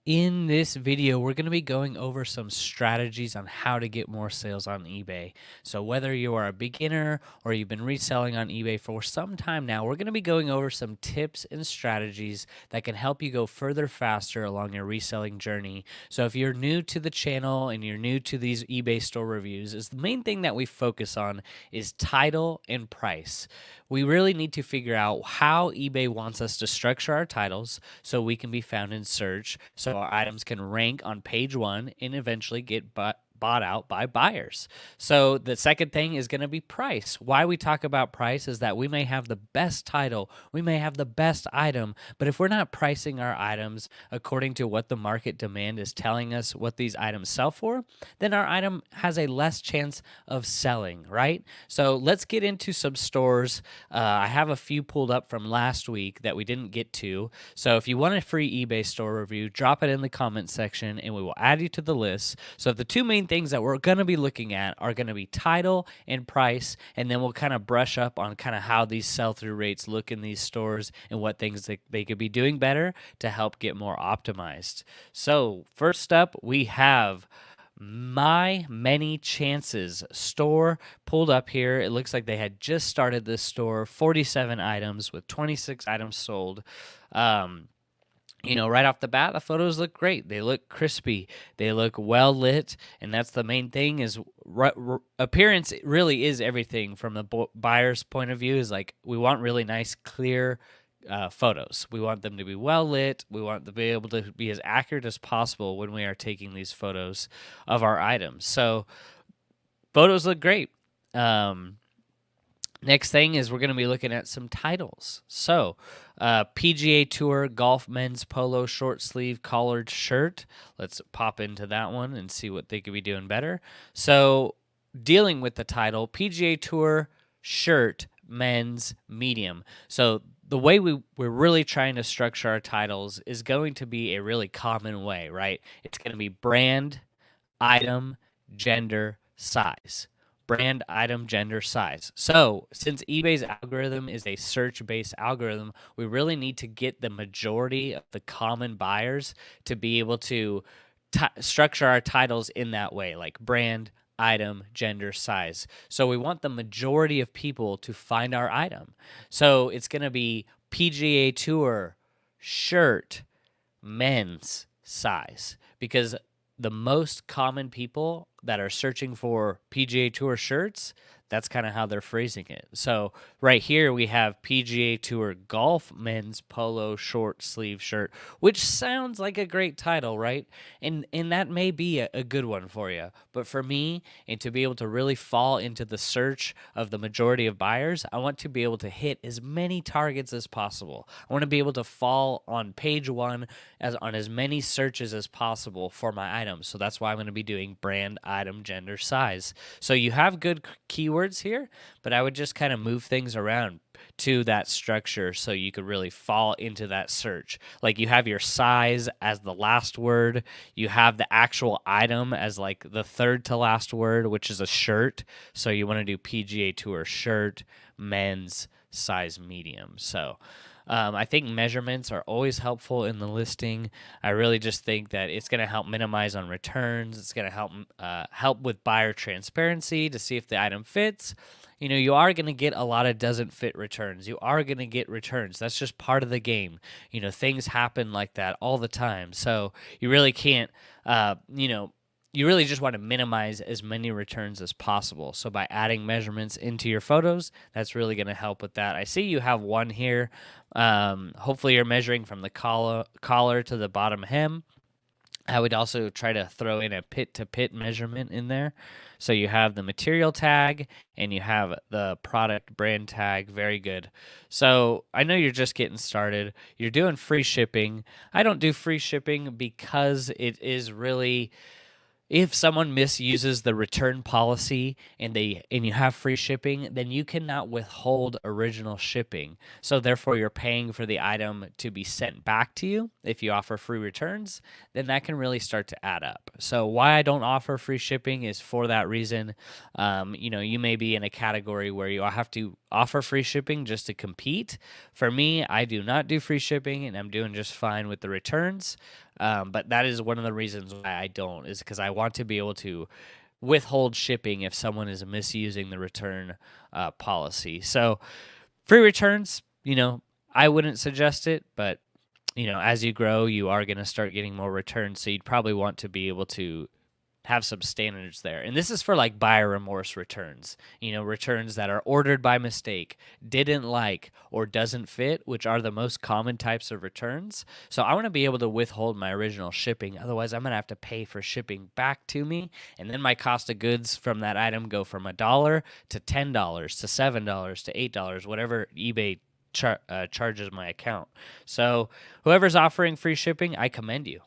In this video, we're going to be going over some strategies on how to get more sales on eBay. So whether you are a beginner or you've been reselling on eBay for some time now, we're going to be going over some tips and strategies that can help you go further faster along your reselling journey. So if you're new to the channel and you're new to these eBay store reviews, is the main thing that we focus on is title and price. We really need to figure out how eBay wants us to structure our titles so we can be found in search, so our items can rank on page one and eventually get bought out by buyers. So the second thing is going to be price. Why we talk about price is that we may have the best title, we may have the best item, but if we're not pricing our items according to what the market demand is telling us what these items sell for, then our item has a less chance of selling, right? So let's get into some stores. I have a few pulled up from last week that we didn't get to. So if you want a free eBay store review, drop it in the comment section and we will add you to the list. So the two main things that we're going to be looking at are going to be title and price, and then we'll kind of brush up on kind of how these sell-through rates look in these stores and what things they could be doing better to help get more optimized. So first up, we have My Many Chances store pulled up here. It looks like they had just started this store, 47 items with 26 items sold. Right off the bat, the photos look great. They look crispy. They look well lit, and that's the main thing. Is appearance really is everything from the buyer's point of view. Is like we want really nice, clear photos. We want them to be well lit. We want to be able to be as accurate as possible when we are taking these photos of our items. So photos look great. Next thing is we're going to be looking at some titles. So, PGA Tour Golf Men's Polo Short Sleeve Collared Shirt. Let's pop into that one and see what they could be doing better. So, dealing with the title, PGA Tour Shirt Men's Medium. So, the way we're really trying to structure our titles is going to be a really common way, right? It's going to be brand, item, gender, size. Brand, item, gender, size. So since eBay's algorithm is a search-based algorithm, we really need to get the majority of the common buyers to be able to structure our titles in that way, like brand, item, gender, size. So we want the majority of people to find our item. So it's going to be PGA Tour, shirt, men's size, because the most common people that are searching for PGA Tour shirts, that's kind of how they're phrasing it. So right here we have PGA Tour Golf Men's Polo Short Sleeve Shirt, which sounds like a great title, right? And that may be a good one for you. But for me, and to be able to really fall into the search of the majority of buyers, I want to be able to hit as many targets as possible. I want to be able to fall on page one on as many searches as possible for my items. So that's why I'm going to be doing brand, item, gender, size. So you have good keywords here, but I would just kind of move things around to that structure so you could really fall into that search. Like you have your size as the last word, you have the actual item as like the third to last word, which is a shirt. So you want to do PGA Tour shirt, men's, size medium. So I think measurements are always helpful in the listing. I really just think that it's going to help minimize on returns. It's going to help with buyer transparency to see if the item fits. You are going to get a lot of doesn't fit returns. You are going to get returns. That's just part of the game. Things happen like that all the time. So you really can't, you really just want to minimize as many returns as possible. So by adding measurements into your photos, that's really going to help with that. I see you have one here. Hopefully you're measuring from the collar to the bottom hem. I would also try to throw in a pit-to-pit measurement in there. So you have the material tag and you have the product brand tag. Very good. So I know you're just getting started. You're doing free shipping. I don't do free shipping because it is really... If someone misuses the return policy and you have free shipping, then you cannot withhold original shipping. So therefore, you're paying for the item to be sent back to you. If you offer free returns, then that can really start to add up. So why I don't offer free shipping is for that reason. You may be in a category where you have to offer free shipping just to compete. For me, I do not do free shipping, and I'm doing just fine with the returns. But that is one of the reasons why I don't, is because I want to be able to withhold shipping if someone is misusing the return policy. So free returns, I wouldn't suggest it, but as you grow, you are going to start getting more returns. So you'd probably want to be able to have some standards there. And this is for like buyer remorse returns, returns that are ordered by mistake, didn't like, or doesn't fit, which are the most common types of returns. So I want to be able to withhold my original shipping. Otherwise, I'm going to have to pay for shipping back to me. And then my cost of goods from that item go from $1 to $10 to $7 to $8, whatever eBay charges my account. So whoever's offering free shipping, I commend you.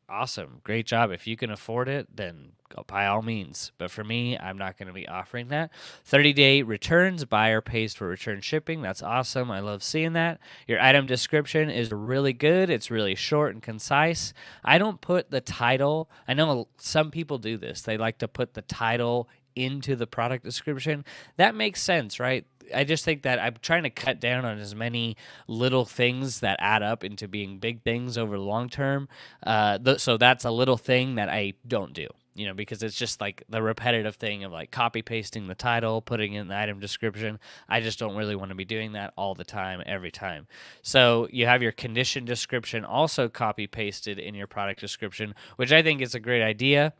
Awesome. Great job. If you can afford it, then by all means. But for me, I'm not going to be offering that. 30-day returns, buyer pays for return shipping. That's awesome. I love seeing that. Your item description is really good. It's really short and concise. I don't put the title. I know some people do this. They like to put the title into the product description. That makes sense, right? I just think that I'm trying to cut down on as many little things that add up into being big things over the long term. So that's a little thing that I don't do, because it's just like the repetitive thing of like copy pasting the title, putting in the item description. I just don't really want to be doing that all the time, every time. So you have your condition description also copy pasted in your product description, which I think is a great idea.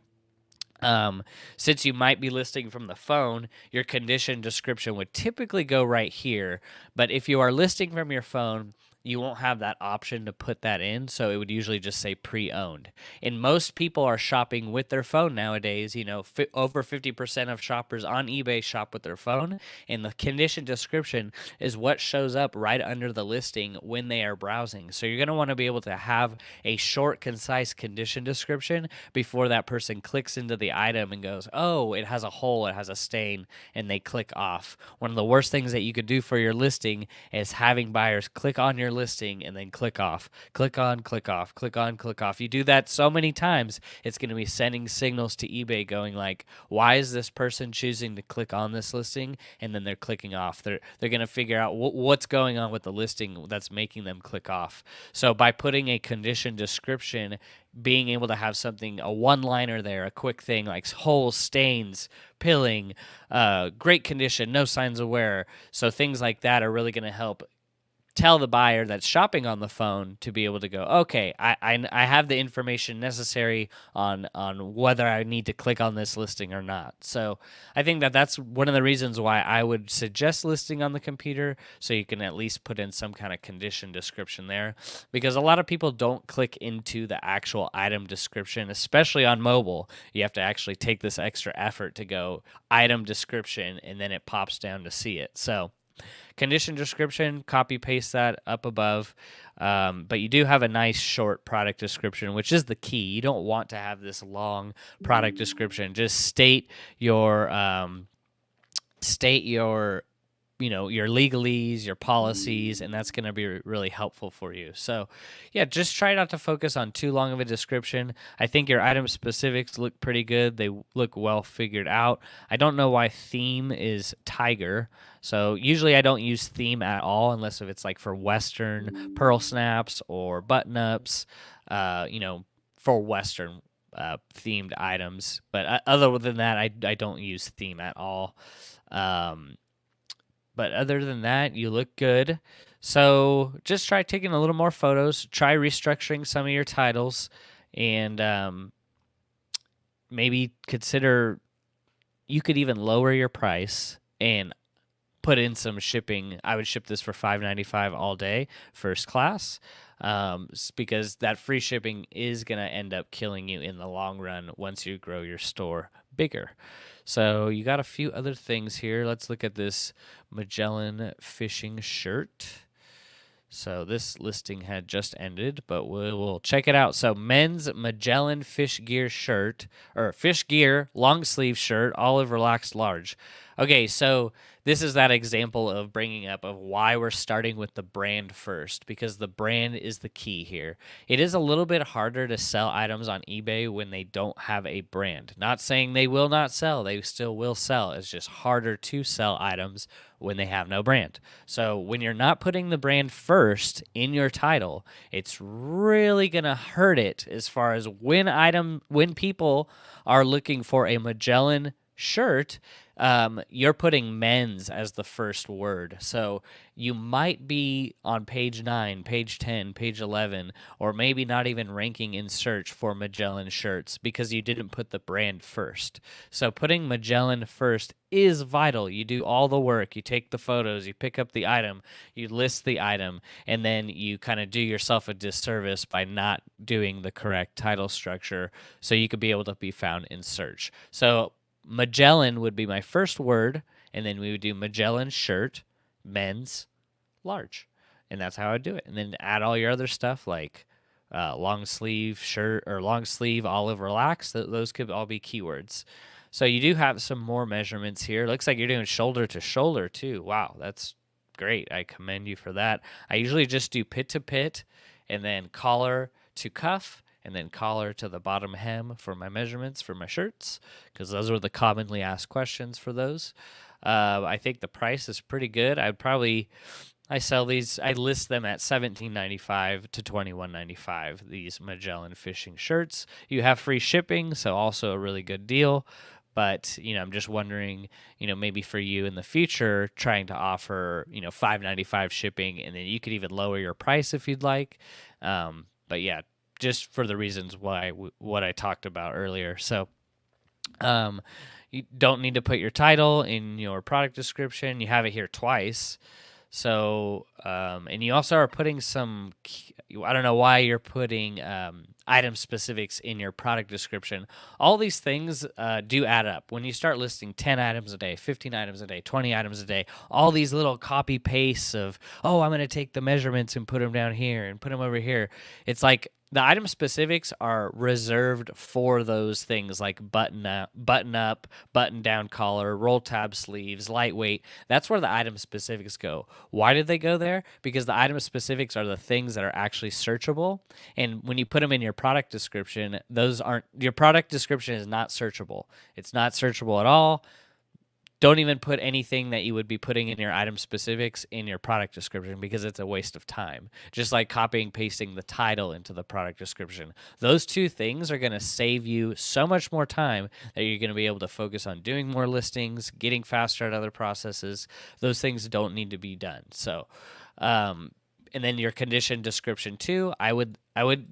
Since you might be listing from the phone, your condition description would typically go right here. But if you are listing from your phone, you won't have that option to put that in, so it would usually just say pre-owned. And most people are shopping with their phone nowadays. Over 50% of shoppers on eBay shop with their phone, and the condition description is what shows up right under the listing when they are browsing. So you're going to want to be able to have a short, concise condition description before that person clicks into the item and goes, oh, it has a hole, it has a stain, and they click off. One of the worst things that you could do for your listing is having buyers click on your listing and then click off, click on, click off, click on, click off. You do that so many times, it's going to be sending signals to eBay going like, why is this person choosing to click on this listing? And then they're clicking off. They're going to figure out what's going on with the listing that's making them click off. So by putting a condition description, being able to have something, a one-liner there, a quick thing like holes, stains, pilling, great condition, no signs of wear. So things like that are really going to help tell the buyer that's shopping on the phone to be able to go, okay, I have the information necessary on whether I need to click on this listing or not. So I think that's one of the reasons why I would suggest listing on the computer, so you can at least put in some kind of condition description there, because a lot of people don't click into the actual item description, especially on mobile. You have to actually take this extra effort to go item description, and then it pops down to see it. So condition description, copy paste that up above. But you do have a nice short product description, which is the key. You don't want to have this long product description. Just state your your legalese, your policies, and that's going to be really helpful for you. So yeah, just try not to focus on too long of a description. I think your item specifics look pretty good. They look well figured out. I don't know why theme is tiger. So usually I don't use theme at all unless if it's like for Western pearl snaps or button ups, for Western themed items. But other than that, I don't use theme at all. But other than that, you look good. So just try taking a little more photos. Try restructuring some of your titles. And maybe consider you could even lower your price and put in some shipping. I would ship this for $5.95 all day, first class, because that free shipping is going to end up killing you in the long run once you grow your store bigger. So you got a few other things here. Let's look at this Magellan fishing shirt. So this listing had just ended, but we'll check it out. So men's Magellan fish gear shirt, or fish gear long sleeve shirt, olive relaxed large. Okay, so this is that example of bringing up of why we're starting with the brand first, because the brand is the key here. It is a little bit harder to sell items on eBay when they don't have a brand. Not saying they will not sell, they still will sell. It's just harder to sell items when they have no brand. So when you're not putting the brand first in your title, it's really going to hurt it as far as when people are looking for a Magellan shirt, you're putting men's as the first word. So you might be on page 9, page 10, page 11, or maybe not even ranking in search for Magellan shirts because you didn't put the brand first. So putting Magellan first is vital. You do all the work. You take the photos, you pick up the item, you list the item, and then you kind of do yourself a disservice by not doing the correct title structure so you could be able to be found in search. So Magellan would be my first word, and then we would do Magellan shirt, men's, large. And that's how I do it. And then add all your other stuff like long sleeve shirt or long sleeve olive relax. Those could all be keywords. So you do have some more measurements here. Looks like you're doing shoulder to shoulder too. Wow, that's great. I commend you for that. I usually just do pit to pit and then collar to cuff, and then collar to the bottom hem for my measurements for my shirts, because those are the commonly asked questions for those. I think the price is pretty good. I sell these, I list them at $17.95 to $21.95, these Magellan fishing shirts. You have free shipping, so also a really good deal. But, I'm just wondering, maybe for you in the future, trying to offer, $5.95 shipping, and then you could even lower your price if you'd like. But yeah, just for the reasons why what I talked about earlier. So you don't need to put your title in your product description. You have it here twice. So, and you also are putting some, I don't know why you're putting item specifics in your product description. All these things do add up. When you start listing 10 items a day, 15 items a day, 20 items a day, all these little copy pastes of, I'm going to take the measurements and put them down here and put them over here. It's like the item specifics are reserved for those things like button up, button down collar, roll tab sleeves, lightweight. That's where the item specifics go. Why did they go there? Because the item specifics are the things that are actually searchable. And when you put them in your product description, your product description is not searchable. It's not searchable at all. Don't even put anything that you would be putting in your item specifics in your product description because it's a waste of time. Just like copying and pasting the title into the product description. Those two things are going to save you so much more time that you're going to be able to focus on doing more listings, getting faster at other processes. Those things don't need to be done. So, and then your condition description too, I would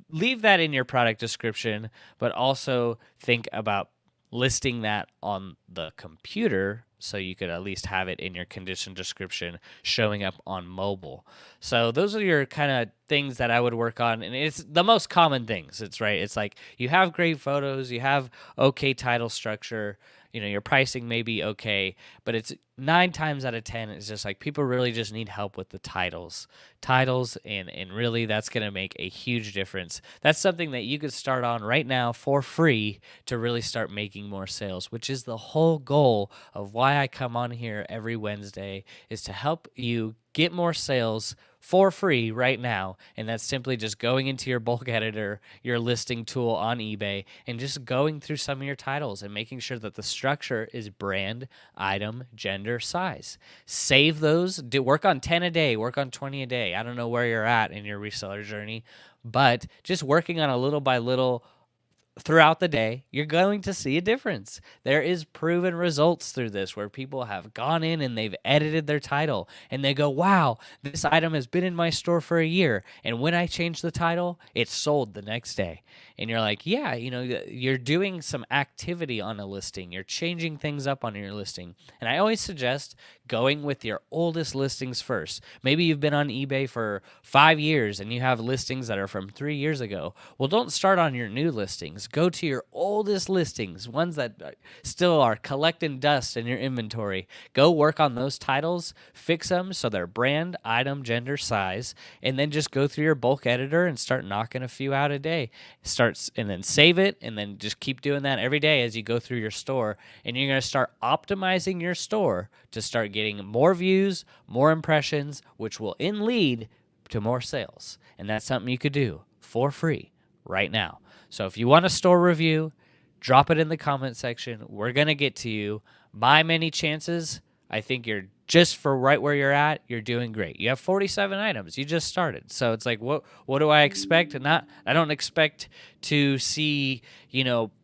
leave that in your product description, but also think about listing that on the computer so you could at least have it in your condition description showing up on mobile. So those are your kind of things that I would work on, and it's the most common things. It's like you have great photos, you have okay title structure, your pricing may be okay, but it's 9 times out of 10, it's just like people really just need help with the titles, and really that's going to make a huge difference. That's something that you could start on right now for free to really start making more sales, which is the whole goal of why I come on here every Wednesday, is to help you get more sales for free right now, and that's simply just going into your bulk editor, your listing tool on eBay, and just going through some of your titles and making sure that the structure is brand, item, gender, size. Save those. Work on 10 a day, work on 20 a day. I don't know where you're at in your reseller journey, but just working on a little by little throughout the day, you're going to see a difference. There is proven results through this where people have gone in and they've edited their title and they go, wow, this item has been in my store for a year. And when I change the title, it's sold the next day. And you're like, yeah, you're doing some activity on a listing. You're changing things up on your listing. And I always suggest going with your oldest listings first. Maybe you've been on eBay for 5 years and you have listings that are from 3 years ago. Well, don't start on your new listings. listings. Go to your oldest listings, ones that still are collecting dust in your inventory. Go work on those titles, fix them so they're brand, item, gender, size, and then just go through your bulk editor and start knocking a few out a day. And then save it, and then just keep doing that every day as you go through your store, and you're going to start optimizing your store to start getting more views, more impressions, which will lead to more sales. And that's something you could do for free right now. So if you want a store review, drop it in the comment section. We're going to get to you. By many chances, I think you're just for right where you're at, you're doing great. You have 47 items. You just started. So it's like, what do I expect? I don't expect to see,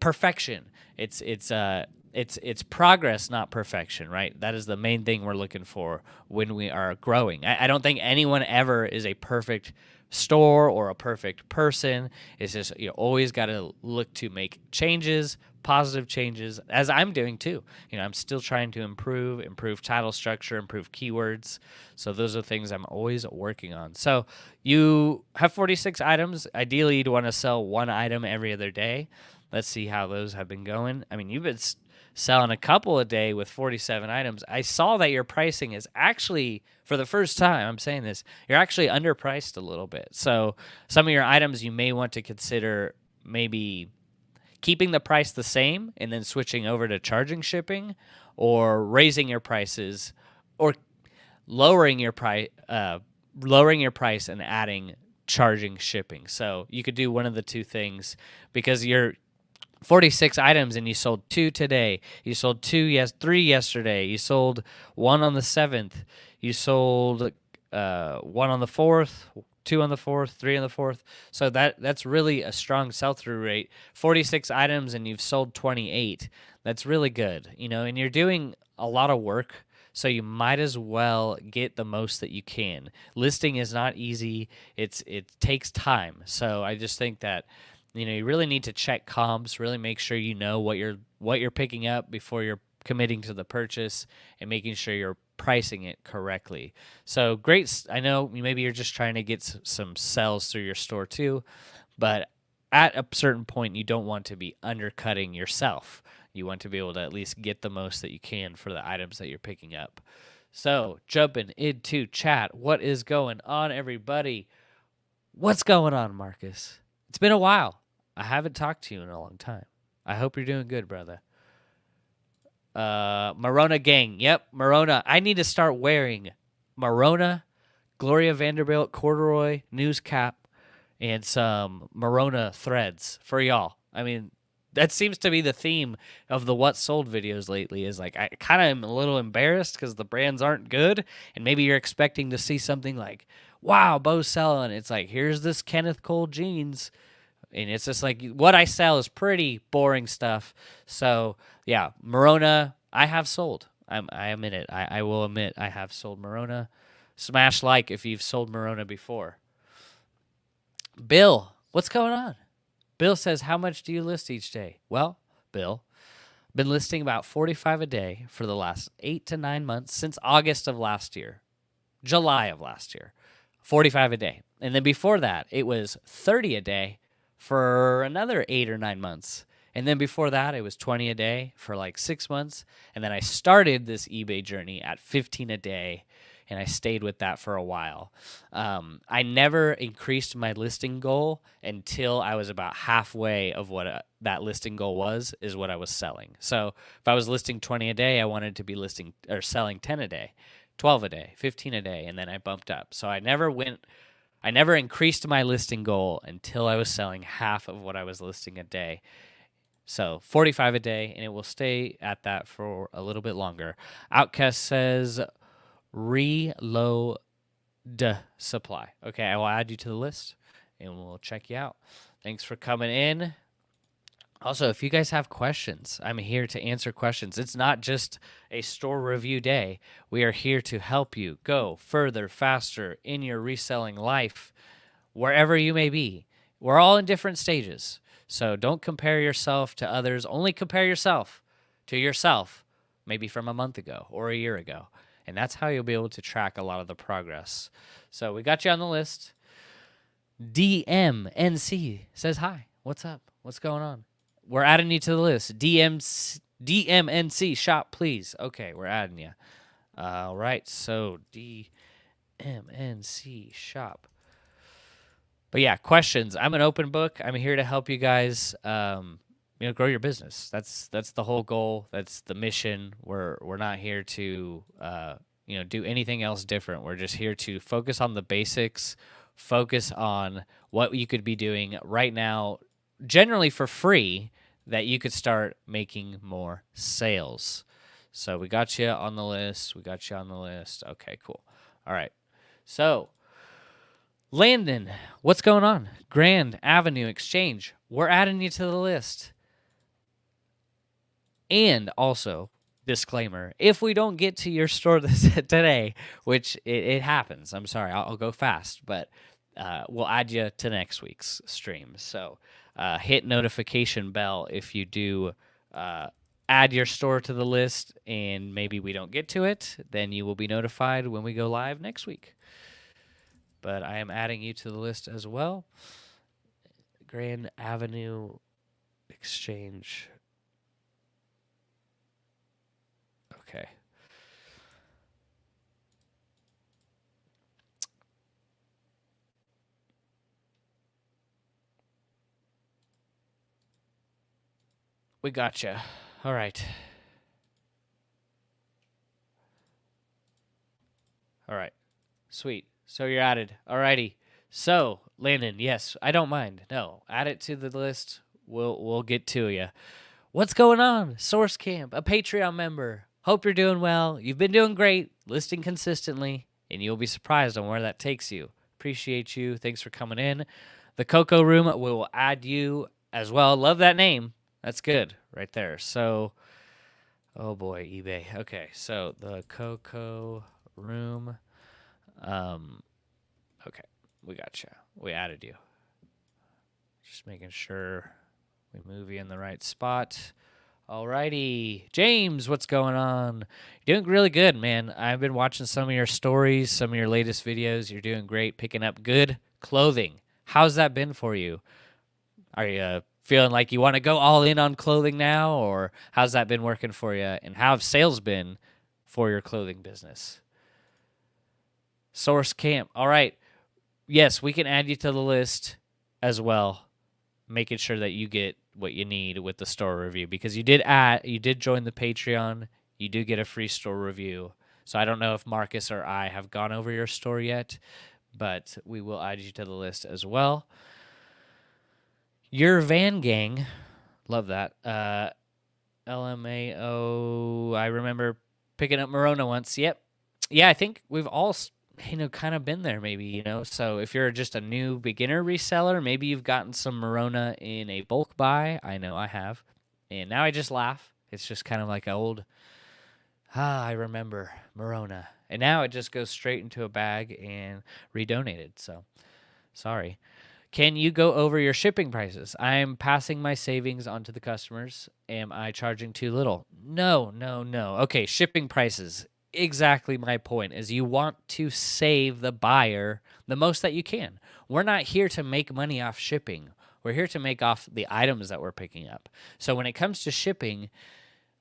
perfection. It's progress, not perfection, right? That is the main thing we're looking for when we are growing. I don't think anyone ever is a perfect store or a perfect person. It's just you always got to look to make changes, positive changes, as I'm doing too. I'm still trying to improve title structure, improve keywords. So those are things I'm always working on. So you have 46 items. Ideally, you'd want to sell one item every other day. Let's see how those have been going. I mean, you've been selling a couple a day with 47 items. I saw that your pricing is actually, for the first time, I'm saying this, you're actually underpriced a little bit. So some of your items you may want to consider maybe keeping the price the same and then switching over to charging shipping, or raising your prices, or lowering your price and adding charging shipping. So you could do one of the two things, because you're 46 items and you sold 2 today. You sold 3 yesterday. You sold 1 on the 7th. You sold 1 on the 4th, 2 on the 4th, 3 on the 4th. So that's really a strong sell-through rate. 46 items and you've sold 28. That's really good, and you're doing a lot of work, so you might as well get the most that you can. Listing is not easy. It takes time. So I just think that you really need to check comps, really make sure you know what you're picking up before you're committing to the purchase, and making sure you're pricing it correctly. So great. I know maybe you're just trying to get some sales through your store too, but at a certain point, you don't want to be undercutting yourself. You want to be able to at least get the most that you can for the items that you're picking up. So jumping into chat, what is going on, everybody? What's going on, Marcus? It's been a while. I haven't talked to you in a long time. I hope you're doing good, brother. Morona Gang. Yep, Morona. I need to start wearing Morona, Gloria Vanderbilt corduroy news cap, and some Morona threads for y'all. I mean, that seems to be the theme of the What Sold videos lately, is like I kind of am a little embarrassed because the brands aren't good, and maybe you're expecting to see something like, wow, Bo's selling. It's like, here's this Kenneth Cole jeans. And it's just like, what I sell is pretty boring stuff. So, yeah, Morona, I have sold. I admit it. I will admit I have sold Morona. Smash like if you've sold Morona before. Bill, what's going on? Bill says, how much do you list each day? Well, Bill, been listing about 45 a day for the last 8 to 9 months since August of last year, July of last year, 45 a day. And then before that, it was 30 a day for another 8 or 9 months. And then before that, it was 20 a day for like 6 months. And then I started this eBay journey at 15 a day, and I stayed with that for a while. I never increased my listing goal until I was about halfway of what that listing goal is what I was selling. So if I was listing 20 a day, I wanted to be selling 10 a day, 12 a day, 15 a day, and then I bumped up. So I never increased my listing goal until I was selling half of what I was listing a day. So 45 a day, and it will stay at that for a little bit longer. Outcast says, reload supply. Okay, I will add you to the list, and we'll check you out. Thanks for coming in. Also, if you guys have questions, I'm here to answer questions. It's not just a store review day. We are here to help you go further, faster in your reselling life, wherever you may be. We're all in different stages. So don't compare yourself to others. Only compare yourself to yourself, maybe from a month ago or a year ago. And that's how you'll be able to track a lot of the progress. So we got you on the list. DMNC says, hi, what's up? What's going on? we're adding you to the list. DMNC shop, please. Okay, we're adding you. All right, so DMNC shop. But yeah, questions. I'm an open book. I'm here to help you guys, grow your business. That's the whole goal. That's the mission. We're not here to, do anything else different. We're just here to focus on the basics, focus on what you could be doing right now, generally for free, that you could start making more sales. So we got you on the list. Okay, cool. All right. So Landon, what's going on? Grand Avenue Exchange. We're adding you to the list. And also, disclaimer, if we don't get to your store today, which it happens, I'm sorry, I'll go fast, but we'll add you to next week's stream. So hit notification bell if you do add your store to the list and maybe we don't get to it, then you will be notified when we go live next week. But I am adding you to the list as well. Grand Avenue Exchange. Okay. We gotcha. All right. All right. Sweet. So you're added. Alrighty. So, Landon, yes, I don't mind. No, add it to the list. We'll get to you. What's going on? Source Camp, a Patreon member. Hope you're doing well. You've been doing great, listing consistently, and you'll be surprised on where that takes you. Appreciate you. Thanks for coming in. The Cocoa Room, we will add you as well. Love that name. That's good right there. So, oh boy, eBay. Okay, so the Cocoa Room. Okay, we got you. We added you. Just making sure we move you in the right spot. Alrighty. James, what's going on? You're doing really good, man. I've been watching some of your stories, some of your latest videos. You're doing great, picking up good clothing. How's that been for you? Are you feeling like you want to go all in on clothing now, or how's that been working for you? And how have sales been for your clothing business? Source Camp. All right. Yes, we can add you to the list as well, making sure that you get what you need with the store review, because you did join the Patreon. You do get a free store review. So I don't know if Marcus or I have gone over your store yet, but we will add you to the list as well. Your Van Gang, love that. LMAO, I remember picking up Morona once. Yep. Yeah, I think we've all kind of been there maybe, So if you're just a new beginner reseller, maybe you've gotten some Morona in a bulk buy. I know I have. And now I just laugh. It's just kind of like I remember Morona. And now it just goes straight into a bag and redonated. So, sorry. Can you go over your shipping prices? I'm passing my savings on to the customers. Am I charging too little? No. Okay, shipping prices. Exactly my point is you want to save the buyer the most that you can. We're not here to make money off shipping. We're here to make off the items that we're picking up. So when it comes to shipping,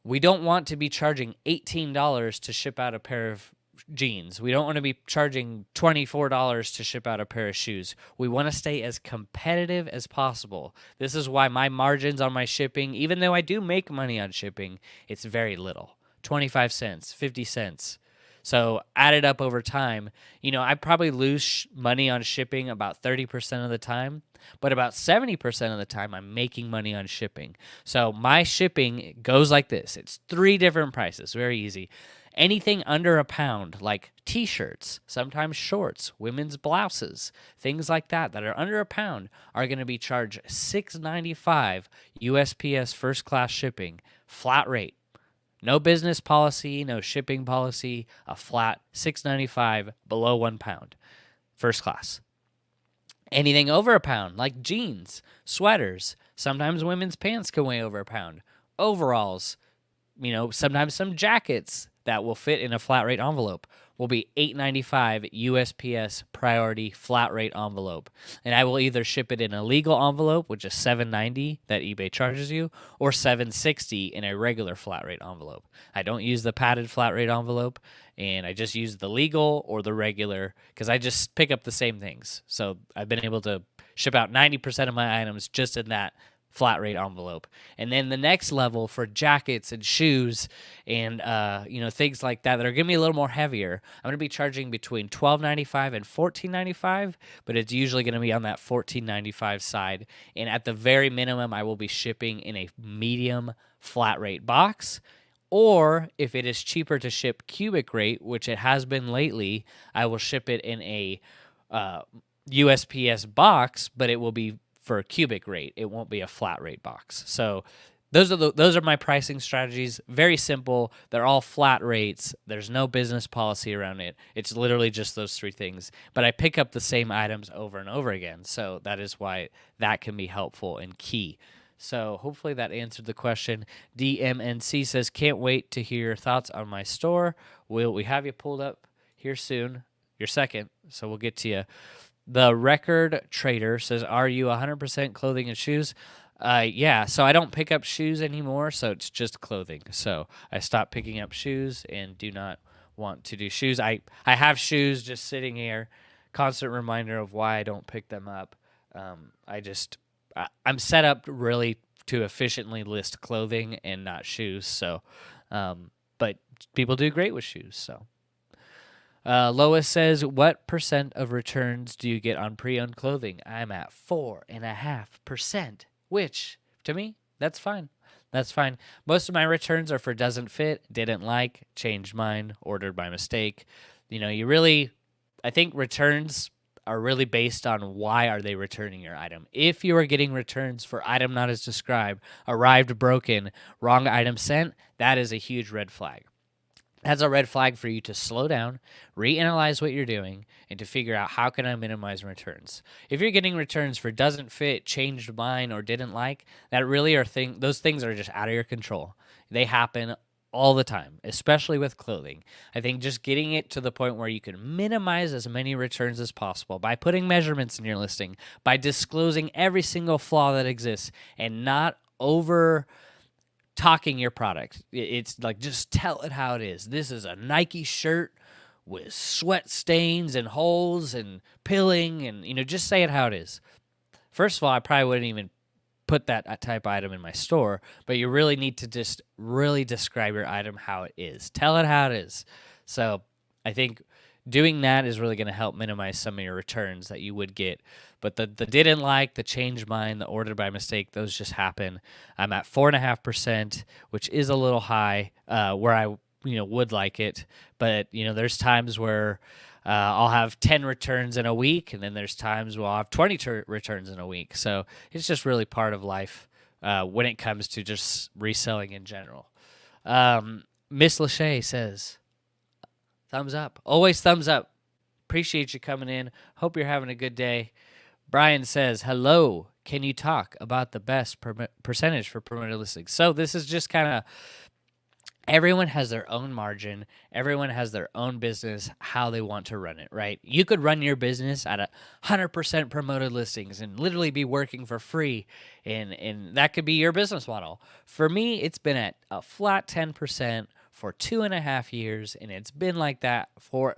we don't want to be charging $18 to ship out a pair of jeans. We don't want to be charging $24 to ship out a pair of shoes. We want to stay as competitive as possible. This is why my margins on my shipping, even though I do make money on shipping, it's very little. 25 cents, 50 cents. So added up over time, I probably lose money on shipping about 30% of the time, but about 70% of the time I'm making money on shipping. So my shipping goes like this. It's 3 different prices, very easy. Anything under £1, like t-shirts, sometimes shorts, women's blouses, things like that are under £1 are going to be charged $6.95 USPS first class shipping, flat rate. No business policy, no shipping policy, a flat $6.95 below £1, first class. Anything over £1, like jeans, sweaters, sometimes women's pants can weigh over £1, overalls, sometimes some jackets that will fit in a flat rate envelope. will be $8.95 USPS priority flat rate envelope. And I will either ship it in a legal envelope, which is $7.90 that eBay charges you, or $7.60 in a regular flat rate envelope. I don't use the padded flat rate envelope, and I just use the legal or the regular because I just pick up the same things. So I've been able to ship out 90% of my items just in that flat rate envelope. And then the next level for jackets and shoes and things like that are going to be a little more heavier. I'm going to be charging between $12.95 and $14.95, but it's usually going to be on that $14.95 side. And at the very minimum, I will be shipping in a medium flat rate box. Or if it is cheaper to ship cubic rate, which it has been lately, I will ship it in a USPS box, but it will be for a cubic rate. It won't be a flat rate box. So those are my pricing strategies. Very simple. They're all flat rates. There's no business policy around it. It's literally just those three things. But I pick up the same items over and over again. So that is why that can be helpful and key. So hopefully that answered the question. DMNC says, can't wait to hear your thoughts on my store. We have you pulled up here soon. You're second, so we'll get to you. The Record Trader says, are you 100% clothing and shoes? Yeah, so I don't pick up shoes anymore, so it's just clothing. So I stopped picking up shoes and do not want to do shoes. I have shoes just sitting here, constant reminder of why I don't pick them up. I'm set up really to efficiently list clothing and not shoes. So, but people do great with shoes, so. Lois says, what % of returns do you get on pre-owned clothing? I'm at 4.5%, which, to me, that's fine. That's fine. Most of my returns are for doesn't fit, didn't like, changed mind, ordered by mistake. I think returns are really based on why are they returning your item. If you are getting returns for item not as described, arrived broken, wrong item sent, that is a huge red flag. That's a red flag for you to slow down, reanalyze what you're doing, and to figure out how can I minimize returns. If you're getting returns for doesn't fit, changed mind, or didn't like, that really those things are just out of your control. They happen all the time, especially with clothing. I think just getting it to the point where you can minimize as many returns as possible by putting measurements in your listing, by disclosing every single flaw that exists, and not over talking your product. It's like, just tell it how it is. This is a Nike shirt with sweat stains and holes and pilling, and just say it how it is. First of all, I probably wouldn't even put that type of item in my store, but you really need to just really describe your item how it is. Tell it how it is. So I think doing that is really going to help minimize some of your returns that you would get. But the didn't like, the changed mind, the ordered by mistake, those just happen. I'm at 4.5%, which is a little high, where I would like it. But there's times where I'll have 10 returns in a week, and then there's times where I'll have 20 returns in a week. So it's just really part of life when it comes to just reselling in general. Miss Lachey says, thumbs up. Always thumbs up. Appreciate you coming in. Hope you're having a good day. Brian says, hello. Can you talk about the best percentage for promoted listings? So this is just kind of, everyone has their own margin. Everyone has their own business, how they want to run it, right? You could run your business at 100% promoted listings and literally be working for free, and that could be your business model. For me, it's been at a flat 10% for 2.5 years, and it's been like that for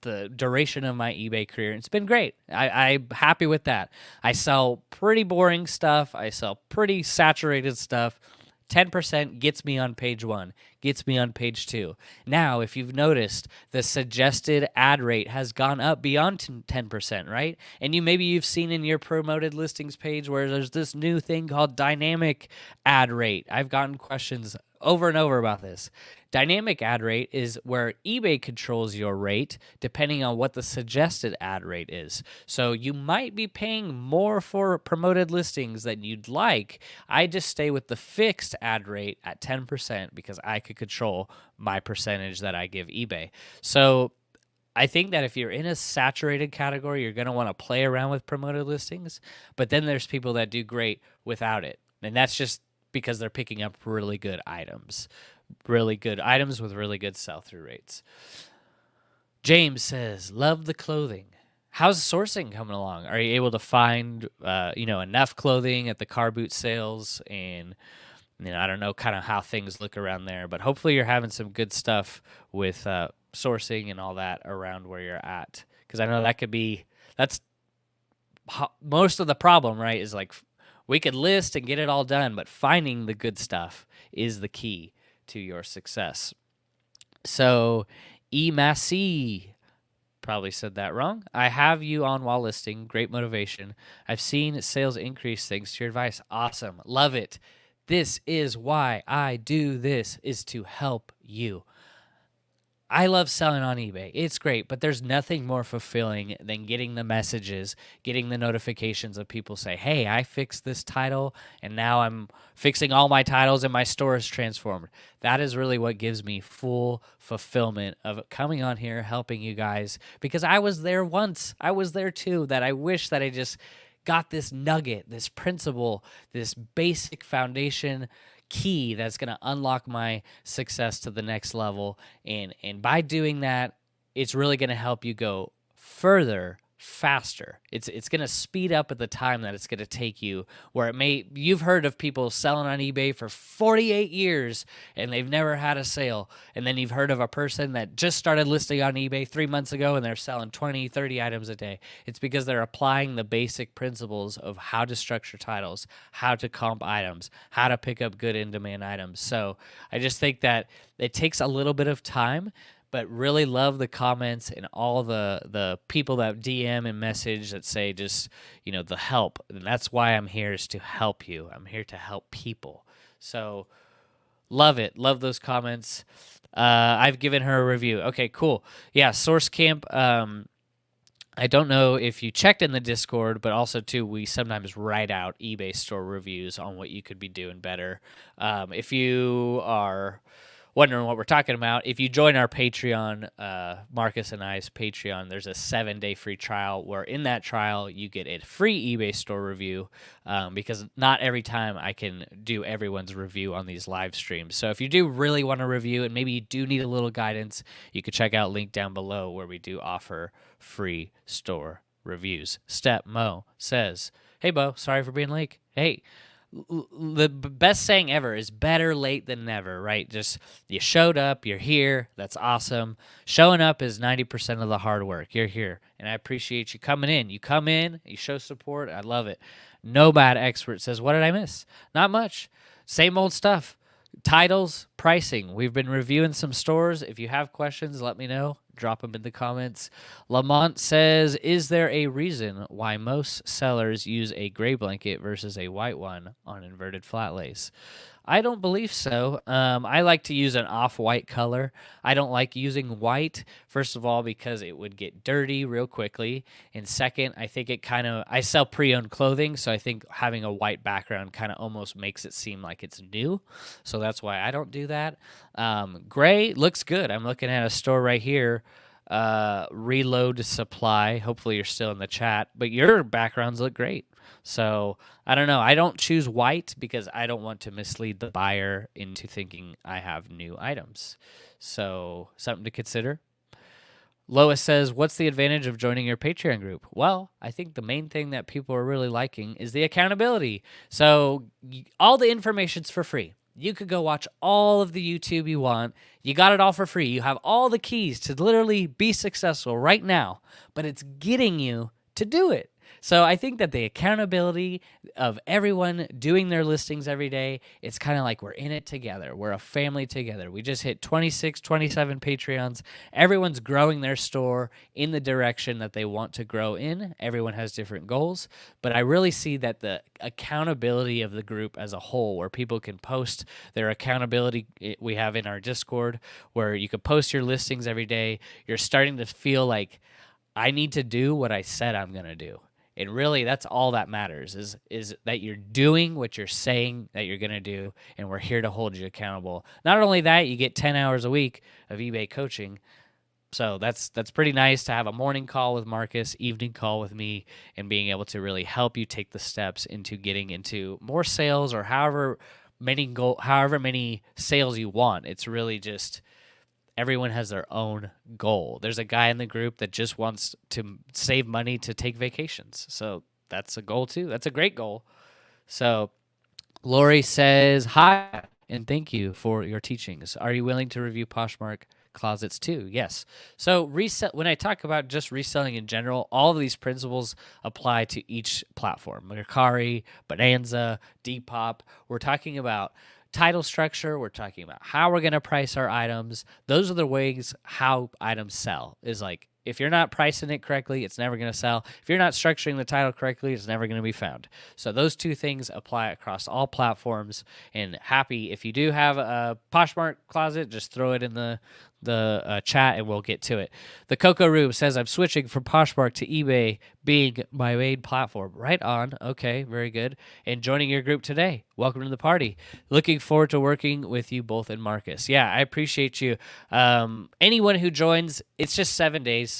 the duration of my eBay career. It's been great. I'm happy with that. I sell pretty boring stuff. I sell pretty saturated stuff. 10% gets me on page 1, gets me on page 2. Now, if you've noticed, the suggested ad rate has gone up beyond 10%, right? And maybe you've seen in your promoted listings page where there's this new thing called dynamic ad rate. I've gotten questions over and over about this. Dynamic ad rate is where eBay controls your rate depending on what the suggested ad rate is. So you might be paying more for promoted listings than you'd like. I just stay with the fixed ad rate at 10% because I could control my percentage that I give eBay. So I think that if you're in a saturated category, you're going to want to play around with promoted listings, but then there's people that do great without it. And that's just because they're picking up really good items with really good sell-through rates. James says, love the clothing. How's sourcing coming along? Are you able to find, enough clothing at the car boot sales? And, I don't know kind of how things look around there, but hopefully you're having some good stuff with sourcing and all that around where you're at. Because I know that's most of the problem, right? Is like we could list and get it all done, but finding the good stuff is the key to your success. So, Massey, probably said that wrong. I have you on while listing. Great motivation. I've seen sales increase thanks to your advice. Awesome. Love it. This is why I do this, is to help you. I love selling on eBay. It's great, but there's nothing more fulfilling than getting the messages, getting the notifications of people say, hey, I fixed this title, and now I'm fixing all my titles and my store is transformed. That is really what gives me full fulfillment of coming on here, helping you guys, because I was there once. I was there too, that I wish that I just got this nugget, this principle, this basic foundation key that's going to unlock my success to the next level. And by doing that, it's really going to help you go further, faster. It's going to speed up at the time that it's going to take you, where you've heard of people selling on eBay for 48 years and they've never had a sale. And then you've heard of a person that just started listing on eBay 3 months ago and they're selling 20, 30 items a day. It's because they're applying the basic principles of how to structure titles, how to comp items, how to pick up good in-demand items. So I just think that it takes a little bit of time, but really love the comments and all the people that DM and message that say just, the help. And that's why I'm here, is to help you. I'm here to help people. So love it. Love those comments. I've given her a review. Okay, cool. Yeah, Source Camp. I don't know if you checked in the Discord, but also, too, we sometimes write out eBay store reviews on what you could be doing better. If you are wondering what we're talking about, if you join our Patreon, Marcus and I's Patreon, there's a 7-day free trial where in that trial you get a free eBay store review, because not every time I can do everyone's review on these live streams. So if you do really want to review and maybe you do need a little guidance, you could check out link down below where we do offer free store reviews. Step Mo says, hey, Bo, sorry for being late. Hey, the best saying ever is better late than never, right? Just you showed up, you're here, that's awesome. Showing up is 90% of the hard work. You're here, and I appreciate you coming in. You come in, you show support. I love it. No Bad Expert says, what did I miss? Not much. Same old stuff. Titles, pricing. We've been reviewing some stores. If you have questions, let me know. Drop them in the comments. Lamont says, is there a reason why most sellers use a gray blanket versus a white one on inverted flat lace? I don't believe so. I like to use an off-white color. I don't like using white, first of all, because it would get dirty real quickly. And second, I think I sell pre-owned clothing, so I think having a white background kind of almost makes it seem like it's new. So that's why I don't do that. Gray looks good. I'm looking at a store right here, Reload Supply. Hopefully you're still in the chat, but your backgrounds look great. So I don't know. I don't choose white because I don't want to mislead the buyer into thinking I have new items. So something to consider. Lois says, what's the advantage of joining your Patreon group? Well, I think the main thing that people are really liking is the accountability. So all the information's for free. You could go watch all of the YouTube you want. You got it all for free. You have all the keys to literally be successful right now, but it's getting you to do it. So I think that the accountability of everyone doing their listings every day, it's kind of like we're in it together. We're a family together. We just hit 26, 27 Patreons. Everyone's growing their store in the direction that they want to grow in. Everyone has different goals, but I really see that the accountability of the group as a whole, where people can post their accountability, we have in our Discord, where you can post your listings every day. You're starting to feel like, I need to do what I said I'm going to do. And really, that's all that matters, is that you're doing what you're saying that you're going to do, and we're here to hold you accountable. Not only that, you get 10 hours a week of eBay coaching. So that's pretty nice to have a morning call with Marcus, evening call with me, and being able to really help you take the steps into getting into more sales, or however many sales you want. It's really just everyone has their own goal. There's a guy in the group that just wants to save money to take vacations. So that's a goal too. That's a great goal. So Lori says, hi, and thank you for your teachings. Are you willing to review Poshmark Closets too? Yes. So when I talk about just reselling in general, all of these principles apply to each platform. Mercari, Bonanza, Depop. We're talking about title structure. We're talking about how we're going to price our items. Those are the ways how items sell. Is like, if you're not pricing it correctly, it's never going to sell. If you're not structuring the title correctly, it's never going to be found. So those two things apply across all platforms. And happy if you do have a Poshmark Closet, just throw it in the chat and we'll get to it. The Coco Room says, I'm switching from Poshmark to eBay being my main platform. Right on. Okay, very good. And joining your group today. Welcome to the party. Looking forward to working with you both and Marcus. Yeah, I appreciate you. Anyone who joins, it's just 7 days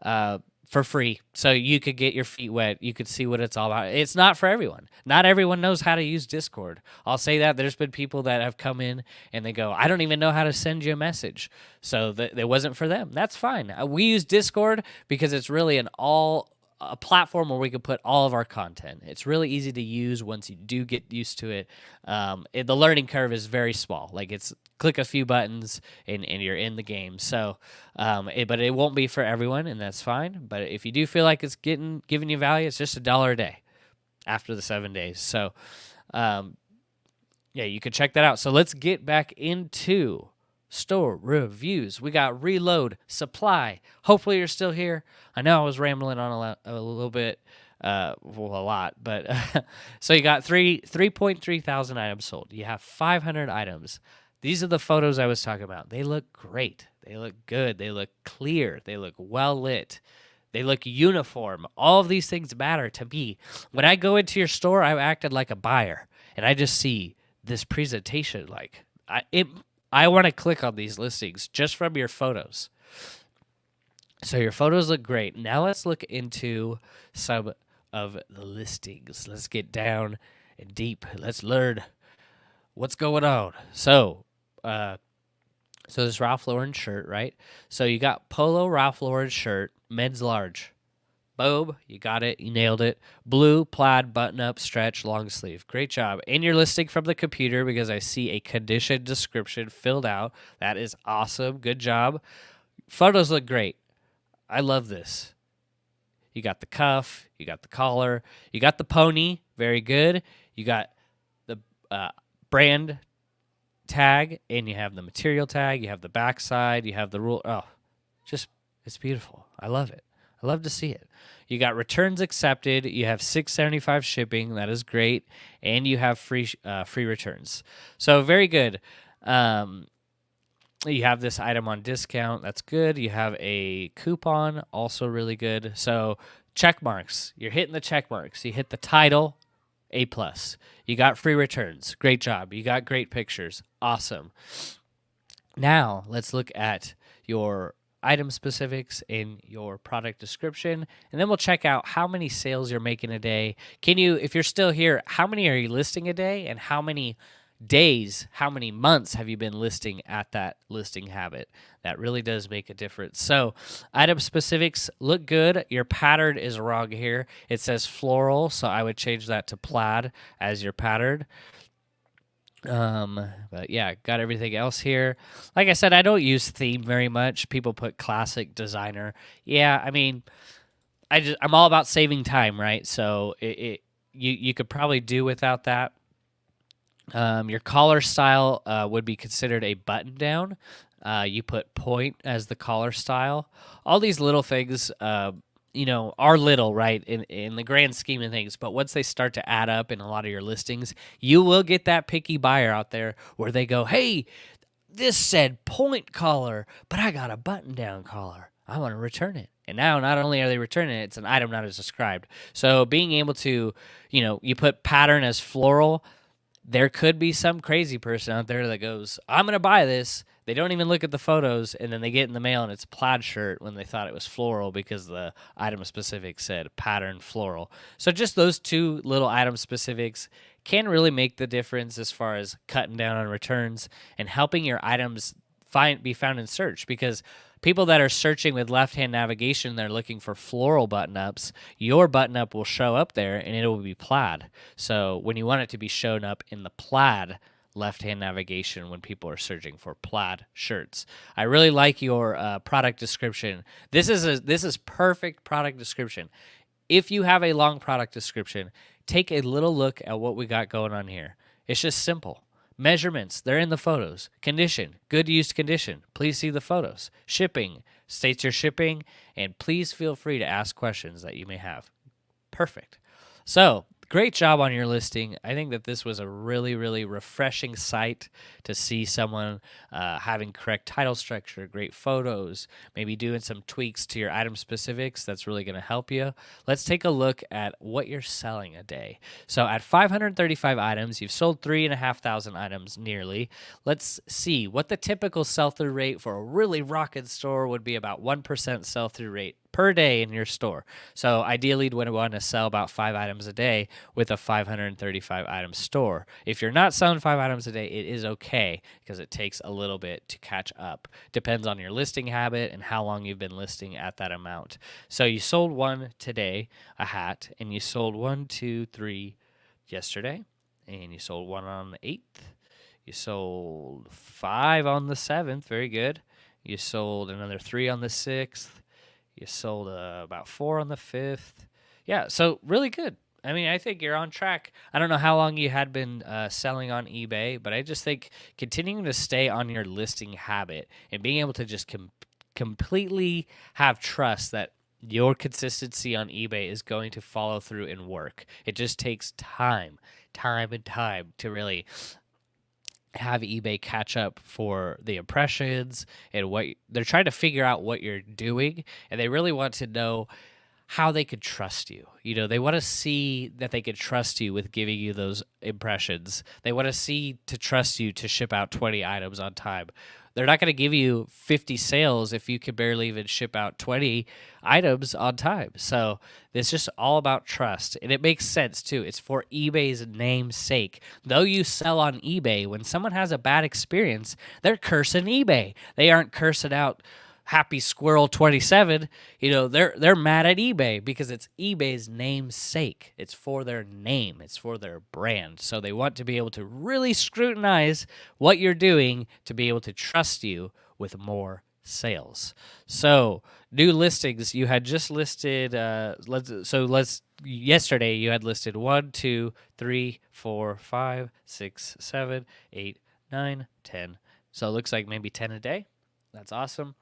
for free. So you could get your feet wet. You could see what it's all about. It's not for everyone. Not everyone knows how to use Discord. I'll say that. There's been people that have come in and they go, I don't even know how to send you a message. So that wasn't for them. That's fine. We use Discord because it's really a platform where we can put all of our content. It's really easy to use once you do get used to it. The learning curve is very small. Like, it's click a few buttons and you're in the game. So, but it won't be for everyone, and that's fine. But if you do feel like it's giving you value, it's just $1 a day after the 7 days. So, yeah, you can check that out. So let's get back into store reviews. We got Reload Supply. Hopefully you're still here. I know I was rambling on a little bit, a lot, but so you got 3.3 thousand items sold. You have 500 items. These are the photos I was talking about. They look great. They look good. They look clear. They look well lit. They look uniform. All of these things matter to me. When I go into your store, I acted like a buyer, and I just see this presentation. Like, I want to click on these listings just from your photos. So your photos look great. Now let's look into some of the listings. Let's get down and deep. Let's learn what's going on. So this Ralph Lauren shirt, right? So you got Polo Ralph Lauren shirt, men's large. Boom, you got it. You nailed it. Blue, plaid, button-up, stretch, long sleeve. Great job. And you're listing from the computer because I see a condition description filled out. That is awesome. Good job. Photos look great. I love this. You got the cuff. You got the collar. You got the pony. Very good. You got the brand tag, and you have the material tag. You have the backside. You have the rule. Oh, it's beautiful. I love it. I love to see it. You got returns accepted. You have $6.75 shipping. That is great, and you have free returns. So very good. You have this item on discount. That's good. You have a coupon. Also really good. So check marks. You're hitting the check marks. You hit the title. A+. You got free returns. Great job. You got great pictures. Awesome. Now let's look at your item specifics in your product description, and then we'll check out how many sales you're making a day. If you're still here, how many are you listing a day, and how many days, how many months have you been listing at that listing habit? That really does make a difference. So item specifics look good. Your pattern is wrong here. It says floral, so I would change that to plaid as your pattern. But yeah, got everything else here. Like I said, I don't use theme very much. People put classic, designer. Yeah, I mean, I'm all about saving time, right? So you could probably do without that. Your collar style would be considered a button down. You put point as the collar style. All these little things, are little, right, in the grand scheme of things. But once they start to add up in a lot of your listings, you will get that picky buyer out there where they go, hey, this said point collar, but I got a button down collar. I want to return it. And now not only are they returning it, it's an item not as described. So being able to, you put pattern as floral. There could be some crazy person out there that goes, I'm going to buy this. They don't even look at the photos, and then they get in the mail, and it's a plaid shirt when they thought it was floral because the item specific said pattern floral. So just those two little item specifics can really make the difference as far as cutting down on returns and helping your items be found in search, because people that are searching with left-hand navigation, they're looking for floral button-ups. Your button-up will show up there, and it will be plaid. So when you want it to be shown up in the plaid left-hand navigation when people are searching for plaid shirts. I really like your product description. This is perfect product description. If you have a long product description, take a little look at what we got going on here. It's just simple. Measurements, they're in the photos. Condition, good used condition. Please see the photos. Shipping, states your shipping, and please feel free to ask questions that you may have. Perfect. So, great job on your listing. I think that this was a really, really refreshing site to see someone having correct title structure, great photos, maybe doing some tweaks to your item specifics. That's really going to help you. Let's take a look at what you're selling a day. So at 535 items, you've sold 3,500 items nearly. Let's see what the typical sell-through rate for a really rockin' store would be. About 1% sell-through rate per day in your store. So ideally, you would want to sell about 5 items a day with a 535 item store. If you're not selling 5 items a day, it is okay, because it takes a little bit to catch up. Depends on your listing habit and how long you've been listing at that amount. So you sold one today, a hat, and you sold 1, 2, 3 yesterday, and you sold one on the 8th. You sold 5 on the 7th. Very good. You sold another 3 on the 6th. You sold about 4 on the 5th. Yeah, so really good. I mean, I think you're on track. I don't know how long you had been selling on eBay, but I just think continuing to stay on your listing habit and being able to just completely have trust that your consistency on eBay is going to follow through and work. It just takes time and time to really have eBay catch up for the impressions and what they're trying to figure out what you're doing, and they really want to know how they could trust you. You know, they want to see that they could trust you with giving you those impressions. They want to see to trust you to ship out 20 items on time. They're not going to give you 50 sales if you can barely even ship out 20 items on time. So it's just all about trust. And it makes sense, too. It's for eBay's name's sake. Though you sell on eBay, when someone has a bad experience, they're cursing eBay. They aren't cursing out Happy Squirrel 27. You know, they're mad at eBay because it's eBay's name's sake. It's for their name. It's for their brand. So they want to be able to really scrutinize what you're doing to be able to trust you with more sales. So new listings, you had just listed, yesterday you had listed 1, 2, 3, 4, 5, 6, 7, 8, 9, 10. So it looks like maybe 10 a day. That's awesome.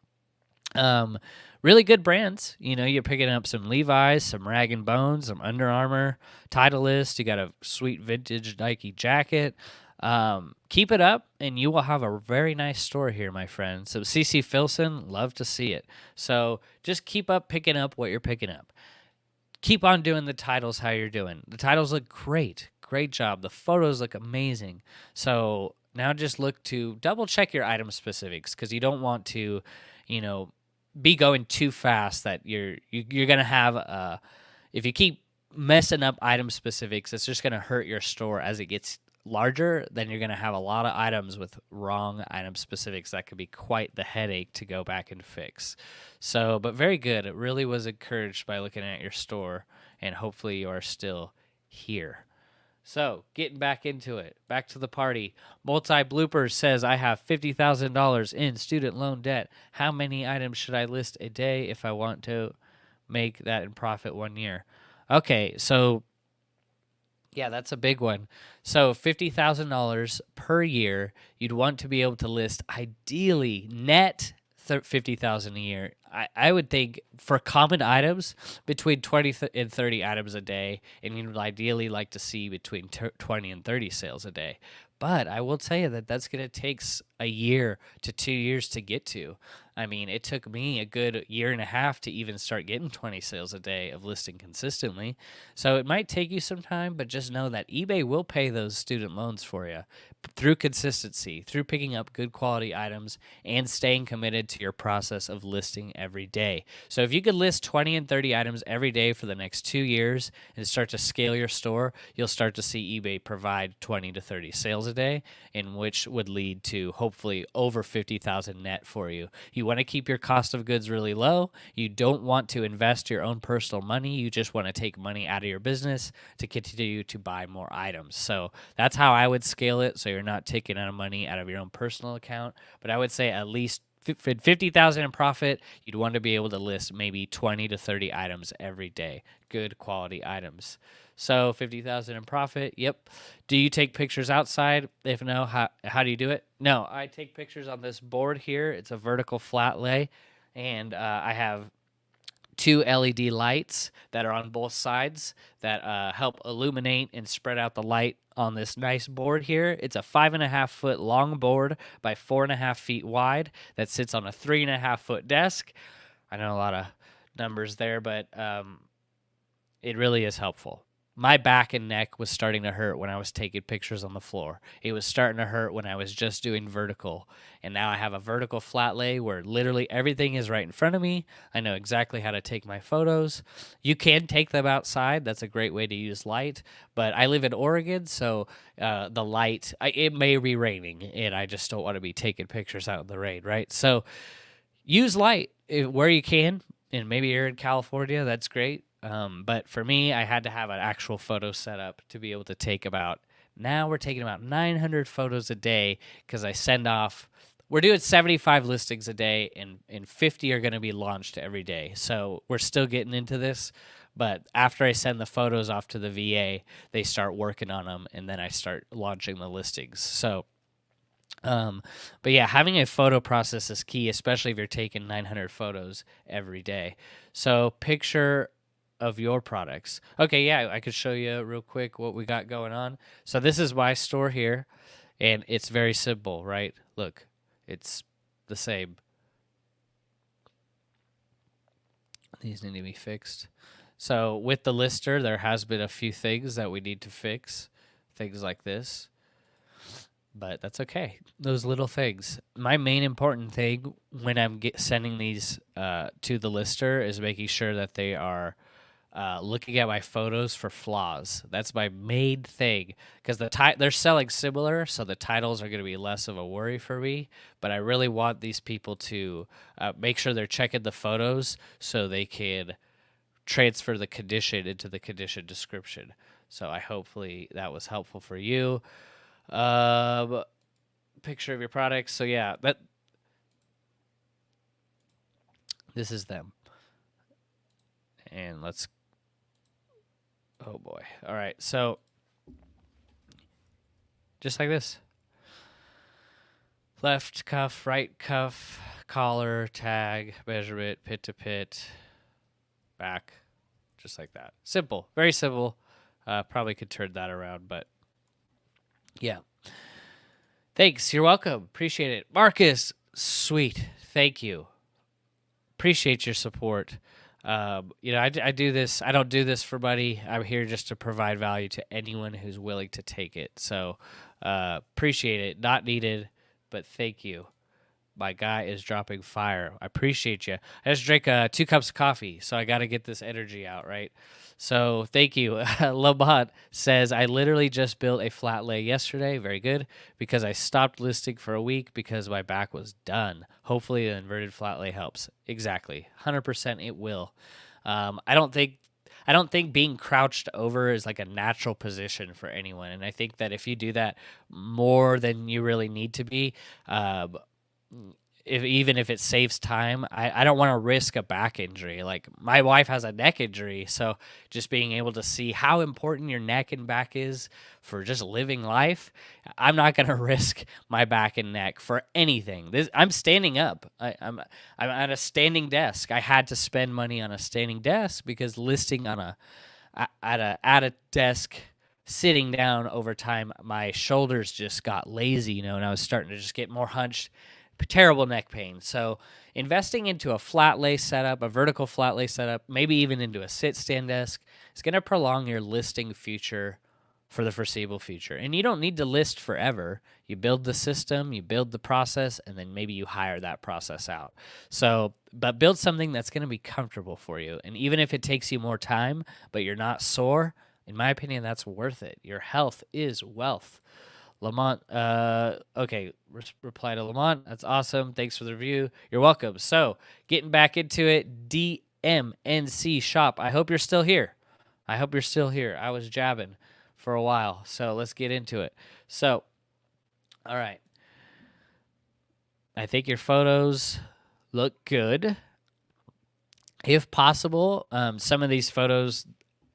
Really good brands. You know, you're picking up some Levi's, some Rag & Bone, some Under Armour, Titleist. You got a sweet vintage Nike jacket. Keep it up, and you will have a very nice store here, my friend. So CC Filson, love to see it. So just keep up picking up what you're picking up. Keep on doing the titles how you're doing. The titles look great. Great job. The photos look amazing. So now just look to double check your item specifics, because you don't want to, you know, be going too fast that you're going to have if you keep messing up item specifics, it's just going to hurt your store as it gets larger. Then you're going to have a lot of items with wrong item specifics. That could be quite the headache to go back and fix. So, but very good. It really was encouraged by looking at your store, and hopefully you are still here. So, getting back into it, back to the party. Multi-Bloopers says, I have $50,000 in student loan debt. How many items should I list a day if I want to make that in profit 1 year? Okay, so, yeah, that's a big one. So, $50,000 per year, you'd want to be able to list, ideally, net $50,000 a year. I would think for common items, between 20 and 30 items a day, and you'd ideally like to see between 20 and 30 sales a day. But I will tell you that that's going to take a year to 2 years to get to. I mean, it took me a good year and a half to even start getting 20 sales a day of listing consistently. So it might take you some time, but just know that eBay will pay those student loans for you through consistency, through picking up good quality items, and staying committed to your process of listing every day. So if you could list 20 and 30 items every day for the next 2 years and start to scale your store, you'll start to see eBay provide 20 to 30 sales a day, in which would lead to hopefully over 50,000 net for you. You want to keep your cost of goods really low. You don't want to invest your own personal money. You just want to take money out of your business to continue to buy more items. So that's how I would scale it, so you're not taking out money out of your own personal account. But I would say at least 50,000 in profit, you'd want to be able to list maybe 20 to 30 items every day, good quality items. So 50,000 in profit. Yep. Do you take pictures outside? If no, how do you do it? No, I take pictures on this board here. It's a vertical flat lay, and I have 2 LED lights that are on both sides that help illuminate and spread out the light on this nice board here. It's a 5.5 foot long board by 4.5 feet wide that sits on a 3.5 foot desk. I know a lot of numbers there, but it really is helpful. My back and neck was starting to hurt when I was taking pictures on the floor. It was starting to hurt when I was just doing vertical. And now I have a vertical flat lay where literally everything is right in front of me. I know exactly how to take my photos. You can take them outside. That's a great way to use light. But I live in Oregon, so the light, it may be raining, and I just don't want to be taking pictures out in the rain, right? So use light where you can. And maybe you're in California, that's great. But for me, I had to have an actual photo set up to be able to take now we're taking about 900 photos a day because I send off, we're doing 75 listings a day and 50 are going to be launched every day. So we're still getting into this, but after I send the photos off to the VA, they start working on them and then I start launching the listings. So but yeah, having a photo process is key, especially if you're taking 900 photos every day. So picture of your products. Okay, yeah, I could show you real quick what we got going on. So this is my store here, and it's very simple, right? Look, it's the same. These need to be fixed. So with the lister, there has been a few things that we need to fix, things like this. But that's okay. Those little things. My main important thing when I'm sending these to the lister is making sure that they are looking at my photos for flaws. That's my main thing because they're selling similar, so the titles are going to be less of a worry for me. But I really want these people to make sure they're checking the photos so they can transfer the condition into the condition description. So hopefully that was helpful for you. Picture of your products. So yeah, this is them. And oh boy. All right. So just like this. Left cuff, right cuff, collar, tag, measurement, pit to pit, back, just like that. Simple. Very simple. Probably could turn that around, but yeah. Thanks. You're welcome. Appreciate it. Marcus, sweet. Thank you. Appreciate your support. I do this. I don't do this for money. I'm here just to provide value to anyone who's willing to take it. So appreciate it. Not needed, but thank you. My guy is dropping fire. I appreciate you. I just drank 2 cups of coffee, so I got to get this energy out, right? So thank you. Lamont says, I literally just built a flat lay yesterday. Very good. Because I stopped listing for a week because my back was done. Hopefully the inverted flat lay helps. Exactly. 100% it will. I don't think being crouched over is like a natural position for anyone. And I think that if you do that more than you really need to be, even if it saves time, I don't want to risk a back injury. Like my wife has a neck injury, so just being able to see how important your neck and back is for just living life, I'm not going to risk my back and neck for anything. I'm standing up. I'm at a standing desk. I had to spend money on a standing desk because listing on at a desk sitting down over time, my shoulders just got lazy, and I was starting to just get more hunched. Terrible neck pain. So investing into a flat lay setup, a vertical flat lay setup, maybe even into a sit stand desk, is going to prolong your listing future for the foreseeable future. And you don't need to list forever. You build the system, you build the process, and then maybe you hire that process out. So, but build something that's going to be comfortable for you. And even if it takes you more time, but you're not sore, in my opinion, that's worth it. Your health is wealth. Lamont, okay, reply to Lamont. That's awesome. Thanks for the review. You're welcome. So, getting back into it, DMNC Shop. I hope you're still here. I was jabbing for a while, so let's get into it. So, all right. I think your photos look good. If possible, some of these photos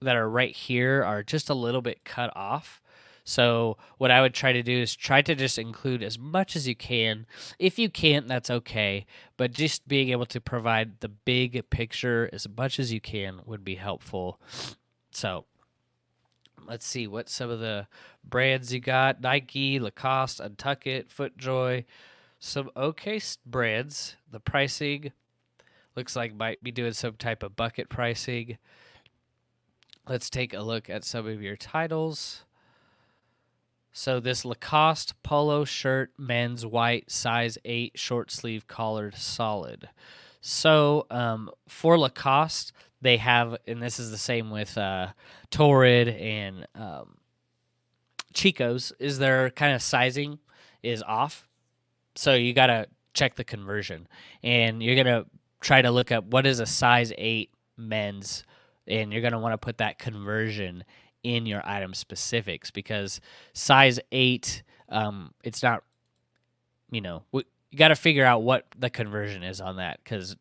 that are right here are just a little bit cut off. So what I would try to do is try to just include as much as you can. If you can't, that's okay. But just being able to provide the big picture as much as you can would be helpful. So let's see what some of the brands you got. Nike, Lacoste, Untuckit, FootJoy. Some okay brands. The pricing looks like might be doing some type of bucket pricing. Let's take a look at some of your titles. So this Lacoste polo shirt, men's white, size 8, short sleeve collared, solid. So for Lacoste, they have, and this is the same with Torrid and Chico's, is their kind of sizing is off. So you got to check the conversion. And you're going to try to look up what is a size 8 men's, and you're going to want to put that conversion in your item specifics, because size 8, it's not, you got to figure out what the conversion is on that, because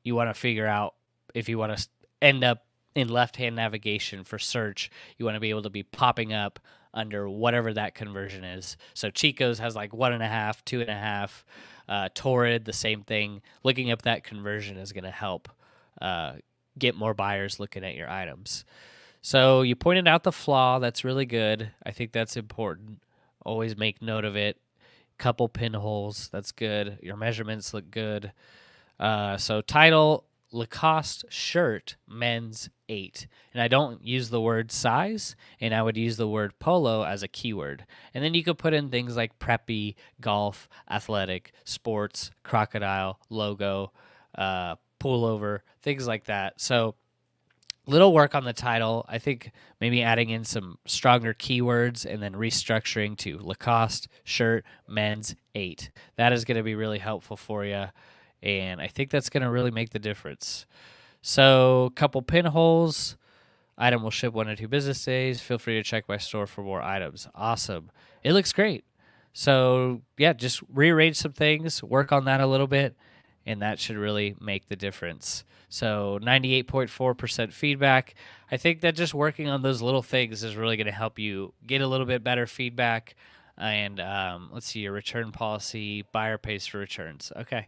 you want to figure out if you want to end up in left-hand navigation for search, you want to be able to be popping up under whatever that conversion is. So Chico's has like 1.5, 2.5. Torrid, the same thing. Looking up that conversion is going to help get more buyers looking at your items. So you pointed out the flaw. That's really good. I think that's important. Always make note of it. Couple pinholes. That's good. Your measurements look good. So title, Lacoste shirt, men's 8. And I don't use the word size, and I would use the word polo as a keyword. And then you could put in things like preppy, golf, athletic, sports, crocodile, logo, pullover, things like that. So little work on the title. I think maybe adding in some stronger keywords and then restructuring to Lacoste shirt, men's 8. That is going to be really helpful for you, and I think that's going to really make the difference. So, couple pinholes. Item will ship 1 to 2 business days. Feel free to check my store for more items. Awesome. It looks great. So, yeah, just rearrange some things, work on that a little bit, and that should really make the difference. So 98.4% feedback. I think that just working on those little things is really going to help you get a little bit better feedback. And let's see, your return policy, buyer pays for returns. Okay.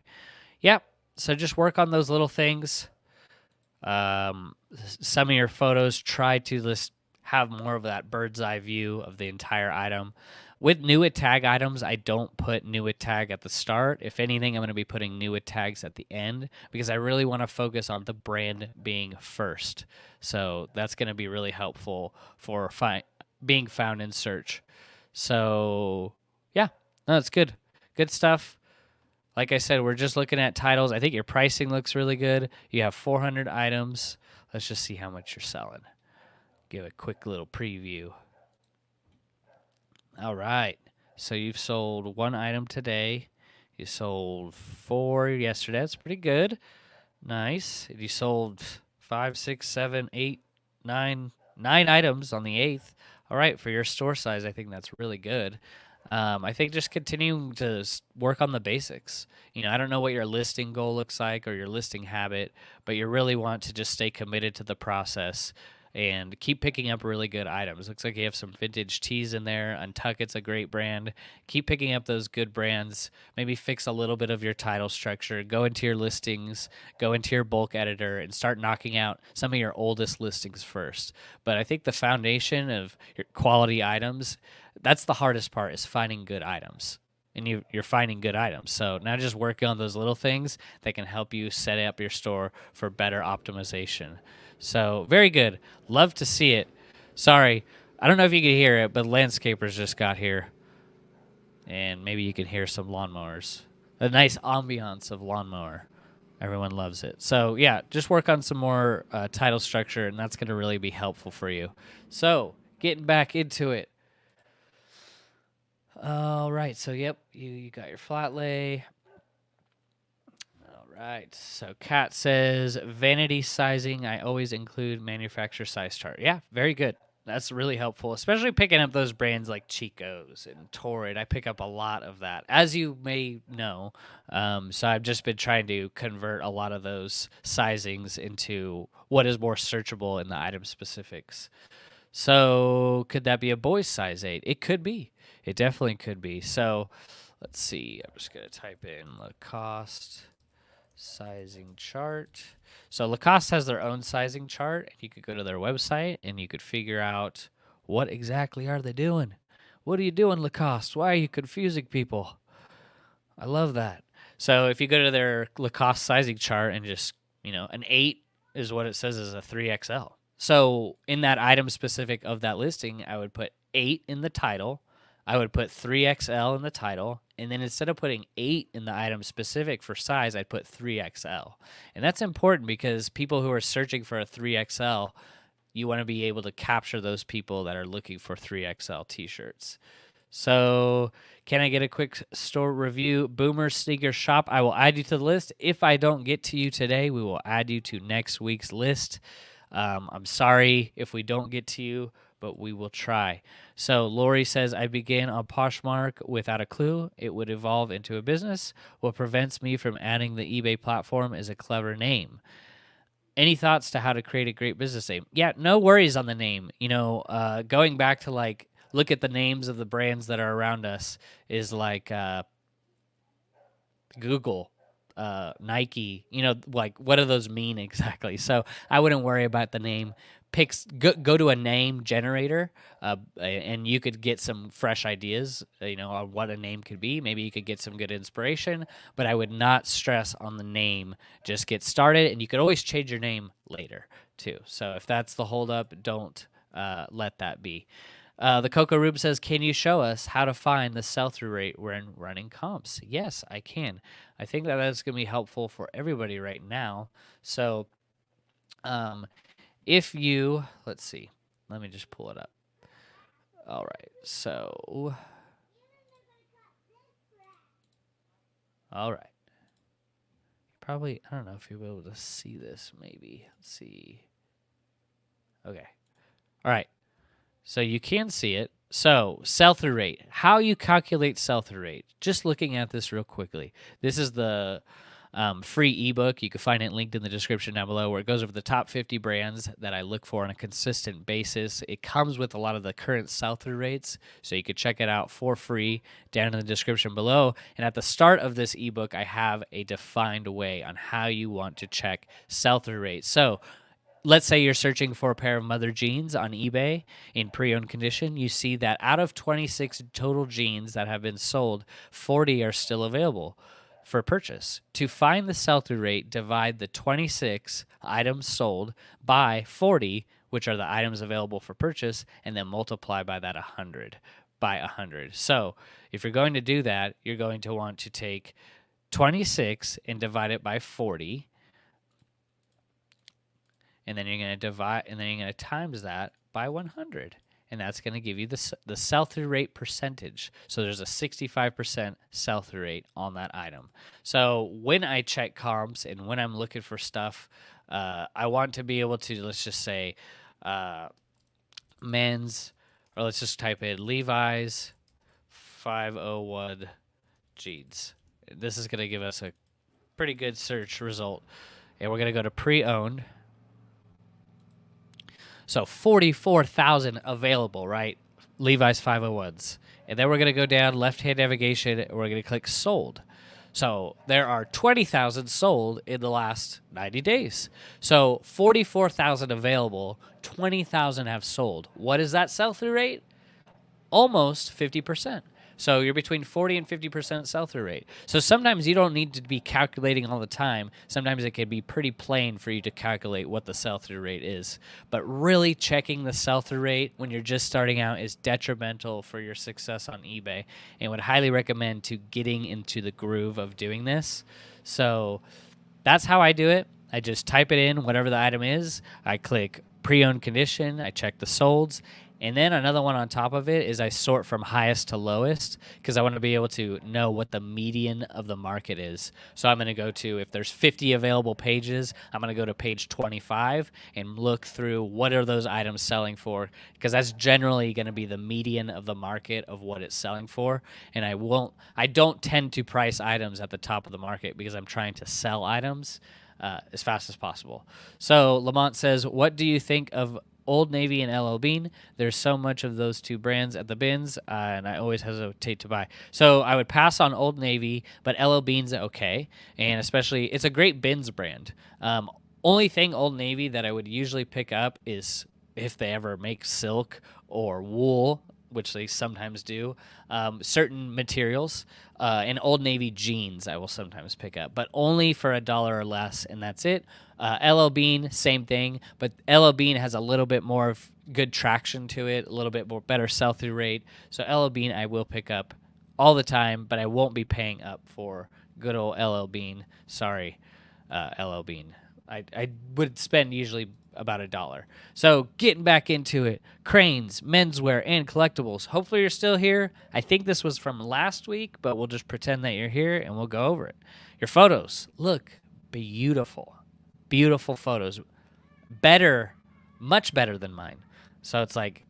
Yep. So just work on those little things. Some of your photos, try to just have more of that bird's eye view of the entire item. With new tag items, I don't put new tag at the start. If anything, I'm going to be putting new tags at the end, because I really want to focus on the brand being first. So that's going to be really helpful for being found in search. So yeah, no, it's good. Good stuff. Like I said, we're just looking at titles. I think your pricing looks really good. You have 400 items. Let's just see how much you're selling. Give a quick little preview. All right. So you've sold 1 item today. You sold 4 yesterday. That's pretty good. Nice. You sold 5, 6, 7, 8, 9 items on the 8th. All right. For your store size, I think that's really good. I think just continuing to work on the basics. I don't know what your listing goal looks like or your listing habit, but you really want to just stay committed to the process and keep picking up really good items. Looks like you have some vintage tees in there. Untuckit's a great brand. Keep picking up those good brands. Maybe fix a little bit of your title structure. Go into your listings, go into your bulk editor, and start knocking out some of your oldest listings first. But I think the foundation of your quality items, that's the hardest part, is finding good items. And you're finding good items. So now just working on those little things that can help you set up your store for better optimization. So very good. Love to see it. Sorry. I don't know if you can hear it, but landscapers just got here. And maybe you can hear some lawnmowers. A nice ambiance of lawnmower. Everyone loves it. So, yeah, just work on some more title structure, and that's going to really be helpful for you. So, getting back into it. All right. So, yep, you got your flat lay. All right. So, Kat says, vanity sizing, I always include manufacturer size chart. Yeah, very good. That's really helpful, especially picking up those brands like Chico's and Torrid. I pick up a lot of that, as you may know. So I've just been trying to convert a lot of those sizings into what is more searchable in the item specifics. So could that be a boy's size 8? It could be. It definitely could be. So let's see. I'm just going to type in Lacoste sizing chart. So Lacoste has their own sizing chart, and you could go to their website and you could figure out what exactly are they doing. What are you doing, Lacoste? Why are you confusing people? I love that. So if you go to their Lacoste sizing chart and just, an 8 is what it says is a 3XL. So in that item specific of that listing, I would put 8 in the title. I would put 3XL in the title, and then instead of putting 8 in the item specific for size, I'd put 3XL. And that's important because people who are searching for a 3XL, you want to be able to capture those people that are looking for 3XL t-shirts. So can I get a quick store review? Boomer Sneaker Shop, I will add you to the list. If I don't get to you today, we will add you to next week's list. I'm sorry if we don't get to you, but we will try. So Lori says, I began on Poshmark without a clue it would evolve into a business. What prevents me from adding the eBay platform is a clever name. Any thoughts to how to create a great business name? Yeah, no worries on the name. Going back to look at the names of the brands that are around us is like Google, Nike, what do those mean exactly? So I wouldn't worry about the name. Go to a name generator, and you could get some fresh ideas, on what a name could be. Maybe you could get some good inspiration, but I would not stress on the name. Just get started, and you could always change your name later too. So if that's the holdup, don't let that be. The Coco Rube says, can you show us how to find the sell-through rate when running comps? Yes, I can. I think that's going to be helpful for everybody right now. So if you, let's see, let me just pull it up. All right, so, all right. Probably, I don't know if you'll be able to see this, maybe. Let's see. Okay. All right. So you can see it. So sell-through rate, how you calculate sell-through rate. Just looking at this real quickly. This is the free ebook. You can find it linked in the description down below, where it goes over the top 50 brands that I look for on a consistent basis. It comes with a lot of the current sell-through rates, so you can check it out for free down in the description below. And at the start of this ebook, I have a defined way on how you want to check sell-through rate. So let's say you're searching for a pair of mother jeans on eBay in pre-owned condition. You see that out of 26 total jeans that have been sold, 40 are still available for purchase. To find the sell-through rate, divide the 26 items sold by 40, which are the items available for purchase, and then multiply by that 100. So if you're going to do that, you're going to want to take 26 and divide it by 40. And then you're going to divide, and then you're going to times that by 100. And that's going to give you the sell-through rate percentage. So there's a 65% sell-through rate on that item. So when I check comps and when I'm looking for stuff, I want to be able to, let's just say, men's, or let's just type in Levi's 501 jeans. This is going to give us a pretty good search result. And we're going to go to pre-owned. So 44,000 available, right? Levi's 501s. And then we're going to go down left-hand navigation, and we're going to click sold. So there are 20,000 sold in the last 90 days. So 44,000 available, 20,000 have sold. What is that sell-through rate? Almost 50%. So you're between 40 and 50% sell-through rate. So sometimes you don't need to be calculating all the time. Sometimes it can be pretty plain for you to calculate what the sell-through rate is. But really checking the sell-through rate when you're just starting out is detrimental for your success on eBay, and would highly recommend to getting into the groove of doing this. So that's how I do it. I just type it in, whatever the item is. I click pre-owned condition. I check the solds. And then another one on top of it is I sort from highest to lowest, because I want to be able to know what the median of the market is. So I'm going to go to, if there's 50 available pages, I'm going to go to page 25 and look through what are those items selling for, because that's generally going to be the median of the market of what it's selling for. And I don't tend to price items at the top of the market because I'm trying to sell items as fast as possible. So Lamont says, what do you think of Old Navy and LL Bean? There's so much of those two brands at the bins, and I always hesitate to buy. So I would pass on Old Navy, but LL Bean's okay, and especially it's a great bins brand. Only thing Old Navy that I would usually pick up is if they ever make silk or wool, which they sometimes do, certain materials, and Old Navy jeans I will sometimes pick up, but only for $1 or less, and that's it. LL Bean, same thing, but LL Bean has a little bit more of good traction to it, a little bit more better sell-through rate. So LL Bean I will pick up all the time, but I won't be paying up for good old LL Bean. Sorry, LL Bean. I would spend usually about $1. So getting back into it, cranes, menswear, and collectibles. Hopefully you're still here. I think this was from last week, but we'll just pretend that you're here and we'll go over it. Your photos look beautiful. Beautiful photos. Better, much better than mine. So it's like,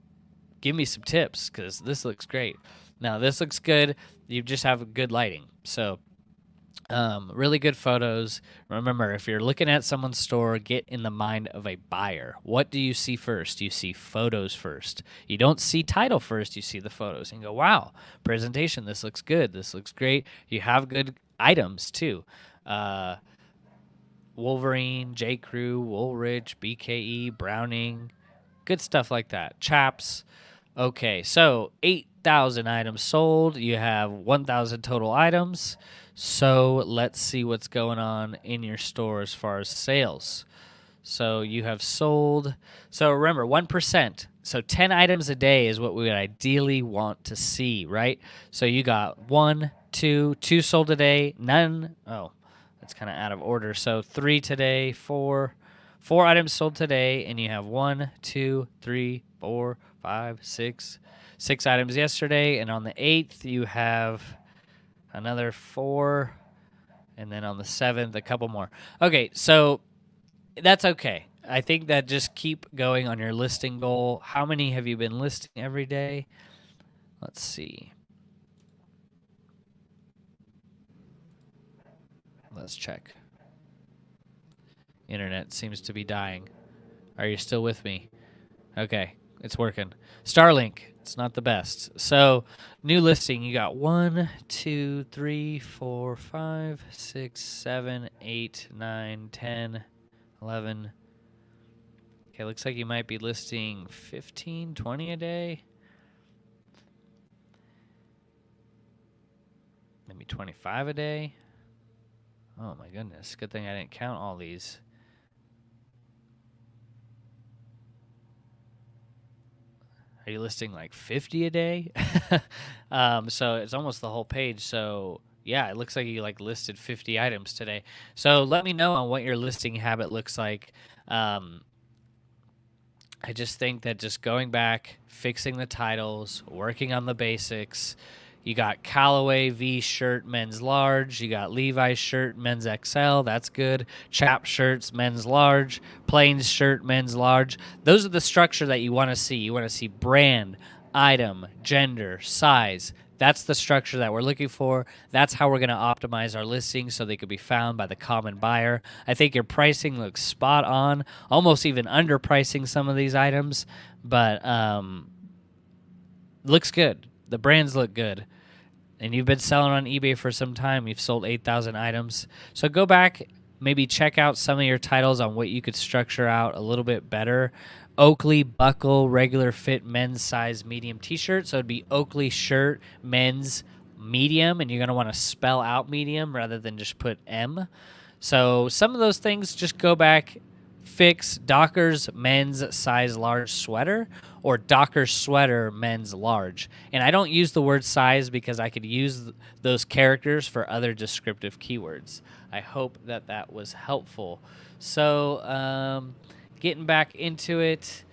give me some tips because this looks great. Now, this looks good. You just have good lighting. So really good photos. Remember, if you're looking at someone's store, get in the mind of a buyer. What do you see first? You see photos first. You don't see title first. You see the photos and go, wow, presentation, this looks good. This looks great. You have good items too. Wolverine, J. Crew, Woolrich, BKE, Browning, good stuff like that. Chaps. Okay, so 8,000 items sold. You have 1,000 total items. So let's see what's going on in your store as far as sales. So you have sold. So remember, 1%. So 10 items a day is what we would ideally want to see, right? So you got 1, 2 sold today, none. Oh, that's kind of out of order. So 3 today, 4 items sold today, and you have 1, 2, 3, 4, 5, 6 items yesterday, and on the 8th you have another 4, and then on the 7th a couple more. Okay, so that's okay. I think that just keep going on your listing goal. How many have you been listing every day? Let's see. Let's check. Internet seems to be dying. Are you still with me? Okay, it's working. Starlink, it's not the best. So, new listing, you got 1, 2, 3, 4, 5, 6, 7, 8, 9, 10, 11. Okay, looks like you might be listing 15, 20 a day. Maybe 25 a day. Oh my goodness, good thing I didn't count all these. Are you listing like 50 a day? So it's almost the whole page. So yeah, it looks like you like listed 50 items today. So let me know on what your listing habit looks like. I just think that just going back, fixing the titles, working on the basics. You got Callaway V shirt, men's large. You got Levi's shirt, men's XL. That's good. Chap shirts, men's large. Plains shirt, men's large. Those are the structure that you want to see. You want to see brand, item, gender, size. That's the structure that we're looking for. That's how we're going to optimize our listings so they could be found by the common buyer. I think your pricing looks spot on, almost even underpricing some of these items, but looks good. The brands look good. And you've been selling on eBay for some time. You've sold 8,000 items. So go back, maybe check out some of your titles on what you could structure out a little bit better. Oakley buckle regular fit men's size medium t-shirt. So it'd be Oakley shirt men's medium, and you're going to want to spell out medium rather than just put M. So some of those things, just go back, fix Docker's men's size large sweater or Docker's sweater men's large. And I don't use the word size because I could use those characters for other descriptive keywords. I hope that that was helpful. So getting back into it.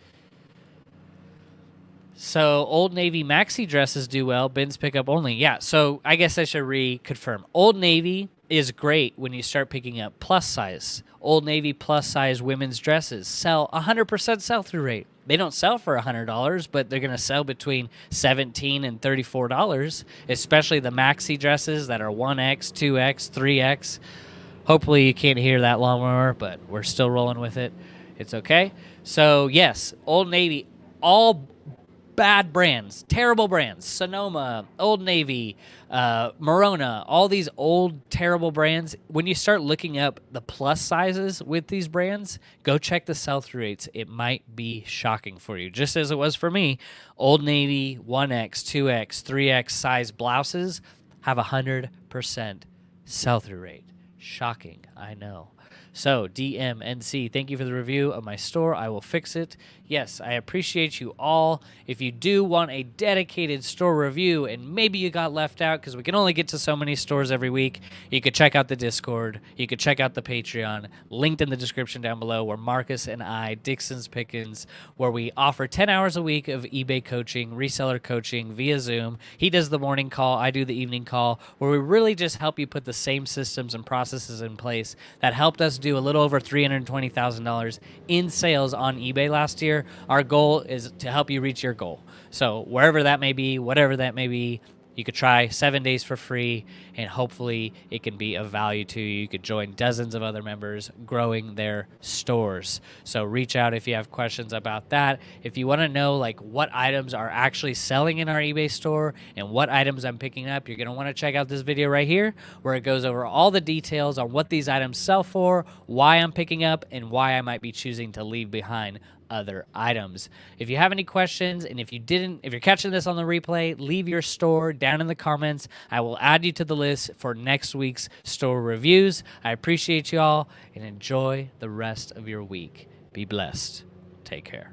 So Old Navy maxi dresses do well. Bins pickup only. Yeah, so I guess I should reconfirm. Old Navy is great when you start picking up plus size. Old Navy plus size women's dresses sell 100% sell-through rate. They don't sell for $100, but they're going to sell between $17 and $34, especially the maxi dresses that are 1X, 2X, 3X. Hopefully you can't hear that lawnmower, but we're still rolling with it. It's okay. So, yes, Old Navy, all bad brands, terrible brands, Sonoma, Old Navy, Morona, all these old, terrible brands. When you start looking up the plus sizes with these brands, go check the sell-through rates. It might be shocking for you, just as it was for me. Old Navy 1X, 2X, 3X size blouses have 100% sell-through rate. Shocking, I know. So, DMNC, thank you for the review of my store. I will fix it. Yes, I appreciate you all. If you do want a dedicated store review and maybe you got left out because we can only get to so many stores every week, you could check out the Discord. You could check out the Patreon, linked in the description down below, where Marcus and I, Dixon's Pickens, where we offer 10 hours a week of eBay coaching, reseller coaching via Zoom. He does the morning call. I do the evening call, where we really just help you put the same systems and processes in place that helped us do a little over $320,000 in sales on eBay last year. Our goal is to help you reach your goal. So wherever that may be, whatever that may be, you could try 7 days for free, and hopefully it can be of value to you. You could join dozens of other members growing their stores. So reach out if you have questions about that. If you want to know like what items are actually selling in our eBay store and what items I'm picking up, you're going to want to check out this video right here, where it goes over all the details on what these items sell for, why I'm picking up, and why I might be choosing to leave behind other items. If you have any questions, and if you're catching this on the replay, leave your store down in the comments. I will add you to the list for next week's store reviews. I appreciate you all, and enjoy the rest of your week. Be blessed. Take care.